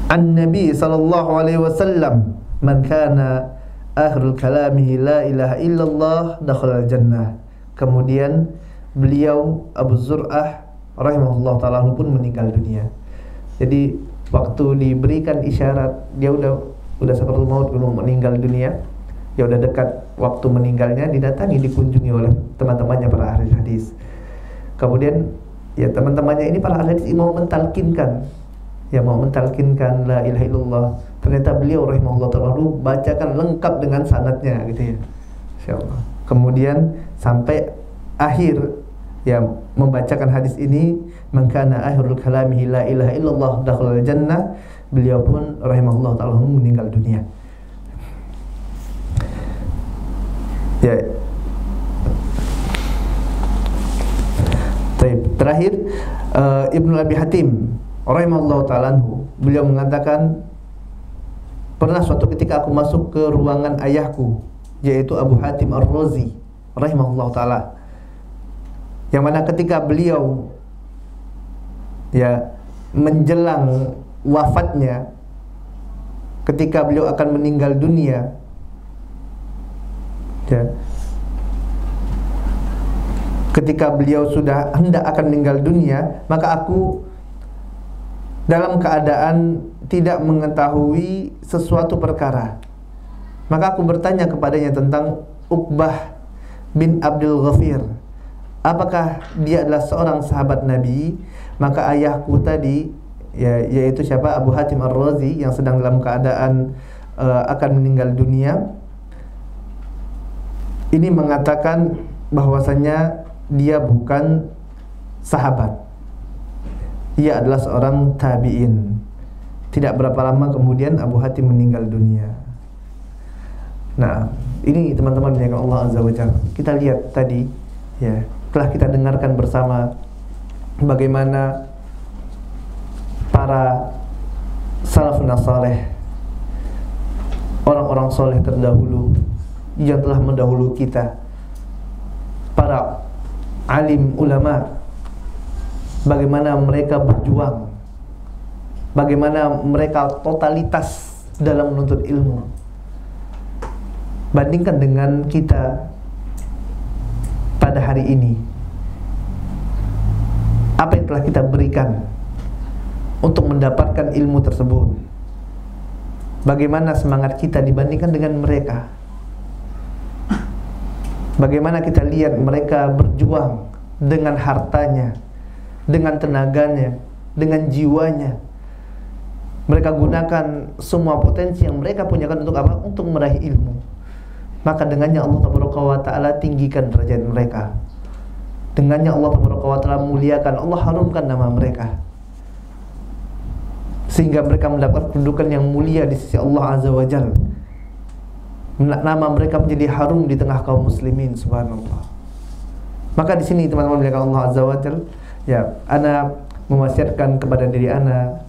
Speaker 1: an Nabi sallallahu alaihi wasallam, man kana akhirul kalamihi la ilaha illallah dakhala jannah. Kemudian beliau Abu Zur'ah rahimahullah ta'ala pun meninggal dunia. Jadi waktu diberikan isyarat dia udah sakratul maut, belum meninggal dunia, ya udah dekat waktu meninggalnya, didatangi, dikunjungi oleh teman-temannya para ahli hadis. Kemudian ya teman-temannya ini para ahli hadis mau mentalkinkan la ilaha illallah. Ternyata beliau rahimahullah ta'ala bacakan lengkap dengan sanadnya, gitu ya, insyaallah. Kemudian sampai akhir, ya, membacakan hadis ini, man kana akhirul kalamihi la ilaha illallah dakhala jannah. Beliau pun rahimahullah ta'ala meninggal dunia, ya. Terakhir Ibnu Abi Hatim rahimahullah ta'ala beliau mengatakan, Pernah suatu ketika aku masuk ke ruangan ayahku, yaitu Abu Hatim Ar-Razi rahimahullah ta'ala, yang mana ketika beliau menjelang wafatnya, ketika beliau akan meninggal dunia, ketika beliau sudah hendak akan meninggal dunia, maka aku dalam keadaan tidak mengetahui sesuatu perkara. Maka aku bertanya kepadanya tentang Uqbah bin Abdul Ghafir, apakah dia adalah seorang sahabat Nabi? Maka ayahku tadi, yaitu siapa? Abu Hatim Ar-Razi, yang sedang dalam keadaan akan meninggal dunia, ini mengatakan bahwasanya dia bukan sahabat, ia adalah seorang tabi'in. Tidak berapa lama kemudian Abu Hatim meninggal dunia. Nah, ini teman-teman yang Allah Azza wa Jalla, kita lihat tadi, telah kita dengarkan bersama bagaimana para salafun saleh, orang-orang soleh terdahulu yang telah mendahului kita, para alim ulama, bagaimana mereka berjuang, bagaimana mereka totalitas dalam menuntut ilmu. Bandingkan dengan kita pada hari ini, apa yang telah kita berikan untuk mendapatkan ilmu tersebut. Bagaimana semangat kita dibandingkan dengan mereka. Bagaimana kita lihat mereka berjuang dengan hartanya, dengan tenaganya, dengan jiwanya. Mereka gunakan semua potensi yang mereka punyakan untuk apa? Untuk meraih ilmu. Maka dengannya Allah Ta'ala tinggikan derajat mereka. Dengannya Allah Ta'ala muliakan, Allah harumkan nama mereka, sehingga mereka mendapat kedudukan yang mulia di sisi Allah Azza wa Jalla. Nama mereka menjadi harum di tengah kaum muslimin, subhanallah. Maka di sini teman-teman muliakan Allah Azza wa Jalla, ana mewasiatkan kepada diri ana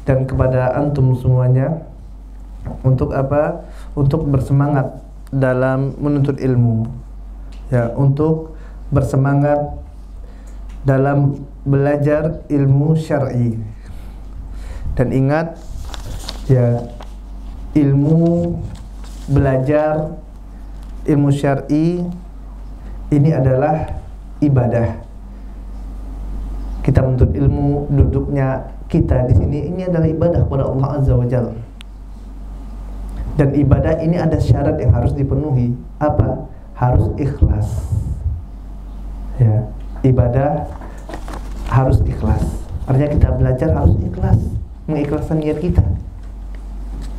Speaker 1: dan kepada antum semuanya untuk apa? Untuk bersemangat dalam menuntut ilmu, untuk bersemangat dalam belajar ilmu syar'i. Dan ingat, ilmu belajar ilmu syar'i ini adalah ibadah. Kita menuntut ilmu, duduknya kita di sini, ini adalah ibadah kepada Allah Azza wa Jalla. Dan ibadah ini ada syarat yang harus dipenuhi. Apa? Harus ikhlas. Ibadah harus ikhlas. Artinya kita belajar harus ikhlas, mengikhlaskan niat kita.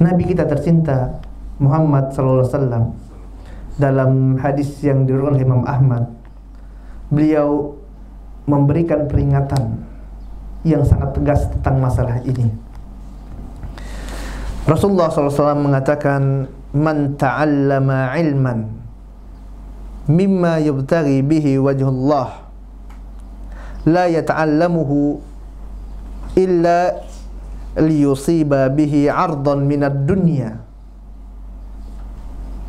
Speaker 1: Nabi kita tercinta Muhammad SAW, dalam hadis yang diriwayatkan oleh Imam Ahmad, beliau memberikan peringatan yang sangat tegas tentang masalah ini. Rasulullah SAW mengatakan, man ta'allama ilman mimma yubtaghi bihi wajhullah la yata'allamuhu illa liyusiba bihi 'ardan minad dunya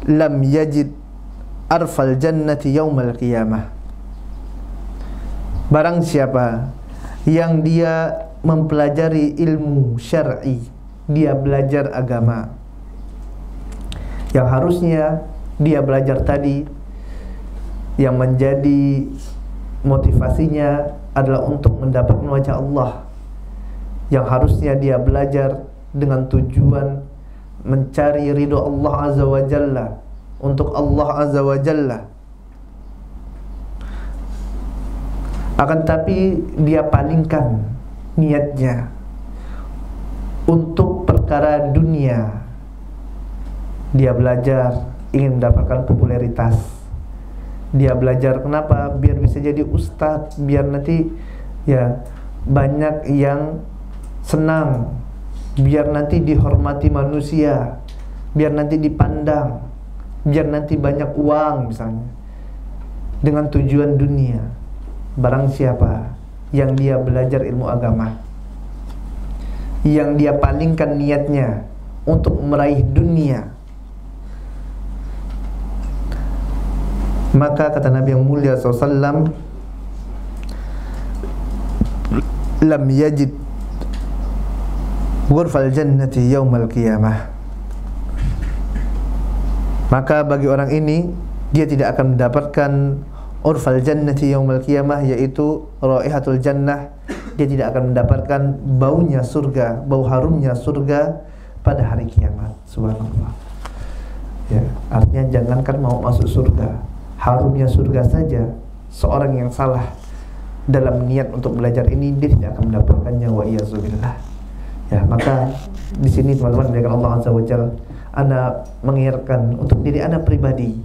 Speaker 1: lam yajid arfal jannati yaumal qiyamah. Barang siapa yang dia mempelajari ilmu syar'i, dia belajar agama, yang harusnya dia belajar tadi, yang menjadi motivasinya adalah untuk mendapatkan wajah Allah, yang harusnya dia belajar dengan tujuan mencari ridho Allah Azza wa Jalla, untuk Allah Azza wa Jalla. Akan tapi dia palingkan niatnya untuk perkara dunia. Dia belajar ingin mendapatkan popularitas. Dia belajar kenapa? Biar bisa jadi ustadz, biar nanti banyak yang senang, biar nanti dihormati manusia, biar nanti dipandang, biar nanti banyak uang misalnya, dengan tujuan dunia. Barang siapa yang dia belajar ilmu agama, yang dia palingkan niatnya untuk meraih dunia, maka kata Nabi yang mulia SAW, lam yajid ghurfal jannati yaumal qiyamah. Maka bagi orang ini, dia tidak akan mendapatkan urfal jannati yaumal qiyamah, yaitu raihatul jannah. Dia tidak akan mendapatkan baunya surga, bau harumnya surga pada hari kiamat. Subhanallah. Ya, artinya jangankan mau masuk surga, harumnya surga saja seorang yang salah dalam niat untuk belajar ini, dia tidak akan mendapatkannya, wa iyyazubillah. Ya, maka di sini teman-teman dari Allah Azza wa Jalla, ana mengingatkan untuk diri ana pribadi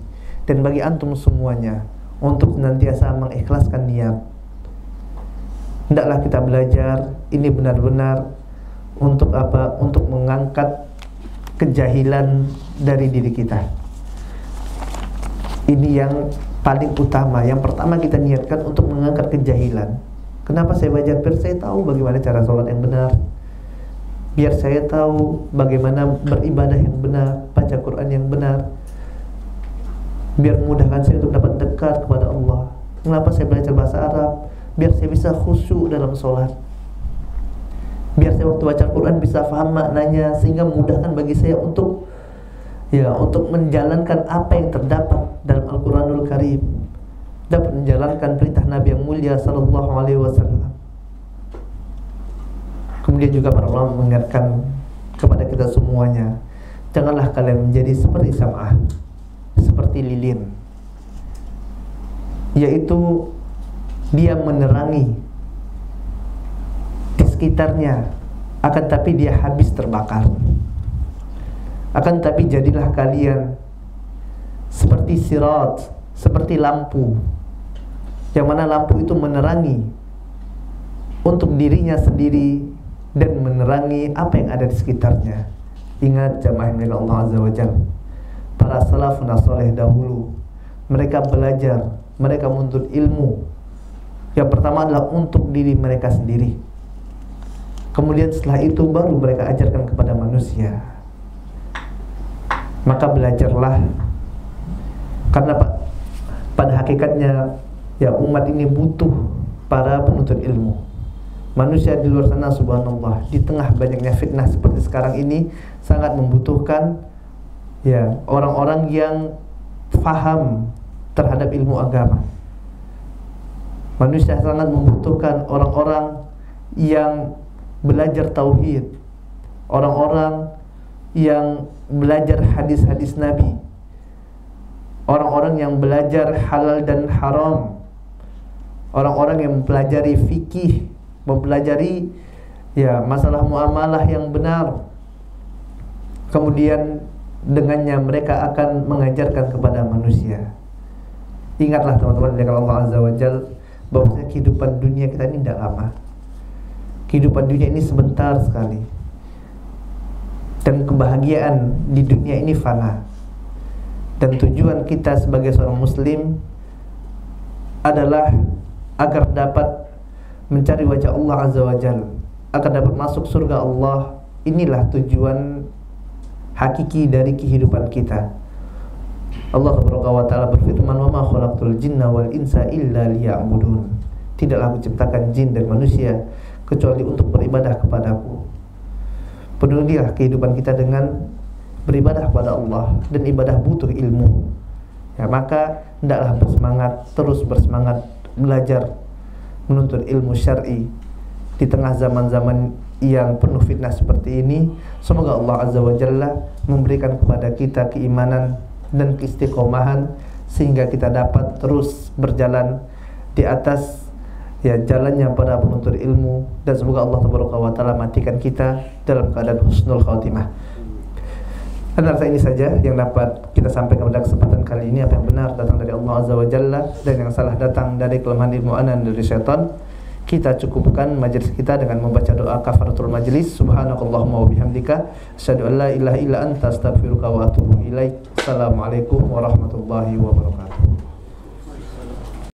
Speaker 1: dan bagi antum semuanya untuk senantiasa mengikhlaskan niat. Hendaklah kita belajar ini benar-benar untuk apa? Untuk mengangkat kejahilan dari diri kita. Ini yang paling utama. Yang pertama kita niatkan untuk mengangkat kejahilan. Kenapa saya belajar? Biar saya tahu bagaimana cara sholat yang benar, biar saya tahu bagaimana beribadah yang benar, baca Quran yang benar, biar memudahkan saya untuk dapat dekat kepada Allah. Kenapa saya belajar bahasa Arab? Biar saya bisa khusyuk dalam sholat, biar saya waktu baca Quran bisa faham maknanya, sehingga memudahkan bagi saya untuk untuk menjalankan apa yang terdapat dalam Al-Quranul Karim, dapat menjalankan perintah Nabi yang mulia sallallahu alaihi wasallam. Kemudian juga para ulama mengingatkan kepada kita semuanya, janganlah kalian menjadi seperti Sam'ah, seperti lilin, yaitu dia menerangi di sekitarnya, akan tapi dia habis terbakar. Akan tapi jadilah kalian seperti sirat, seperti lampu, yang mana lampu itu menerangi untuk dirinya sendiri dan menerangi apa yang ada di sekitarnya. Ingat jamaah yang dimuliakan Allah Azza wa Jalla, para salafun saleh dahulu, mereka belajar, mereka menuntut ilmu. Yang pertama adalah untuk diri mereka sendiri. Kemudian setelah itu baru mereka ajarkan kepada manusia. Maka belajarlah, karena pada hakikatnya umat ini butuh para penuntut ilmu. Manusia di luar sana, subhanallah, di tengah banyaknya fitnah seperti sekarang ini, sangat membutuhkan orang-orang yang faham terhadap ilmu agama. Manusia sangat membutuhkan orang-orang yang belajar tauhid, orang-orang yang belajar hadis-hadis Nabi, orang-orang yang belajar halal dan haram, orang-orang yang mempelajari fikih, mempelajari masalah muamalah yang benar. Kemudian dengannya mereka akan mengajarkan kepada manusia. Ingatlah teman-teman dari Allah Azza wa Jalla, bahwa kehidupan dunia kita ini tidak lama. Kehidupan dunia ini sebentar sekali, dan kebahagiaan di dunia ini fana. Dan tujuan kita sebagai seorang muslim adalah agar dapat mencari wajah Allah Azza wa Jalla, agar dapat masuk surga Allah. Inilah tujuan hakiki dari kehidupan kita. Allah Ta'ala berfirman, "Wa ma khalaqtul jinna wal insa illa liya'budun." Tidaklah aku ciptakan jin dan manusia kecuali untuk beribadah kepadaku. Penuhilah kehidupan kita dengan beribadah kepada Allah, dan ibadah butuh ilmu. Maka hendaklah bersemangat, terus bersemangat belajar menuntut ilmu syar'i di tengah zaman-zaman yang penuh fitnah seperti ini. Semoga Allah Azza wa Jalla memberikan kepada kita keimanan dan keistiqomahan, sehingga kita dapat terus berjalan di atas jalannya para penuntut ilmu, dan semoga Allah Ta'ala matikan kita dalam keadaan husnul khatimah. Dan rasa ini saja yang dapat kita sampaikan pada kesempatan kali ini. Apa yang benar datang dari Allah Azza wa Jalla, dan yang salah datang dari kelemahan ilmu ana dari syaitan. Kita cukupkan majelis kita dengan membaca doa kafaratul majlis. Subhanakallahumma wa bihamdika, asyhadu an la ilaha illa anta, astaghfiruka wa atubu ilaik. Assalamualaikum warahmatullahi wabarakatuh.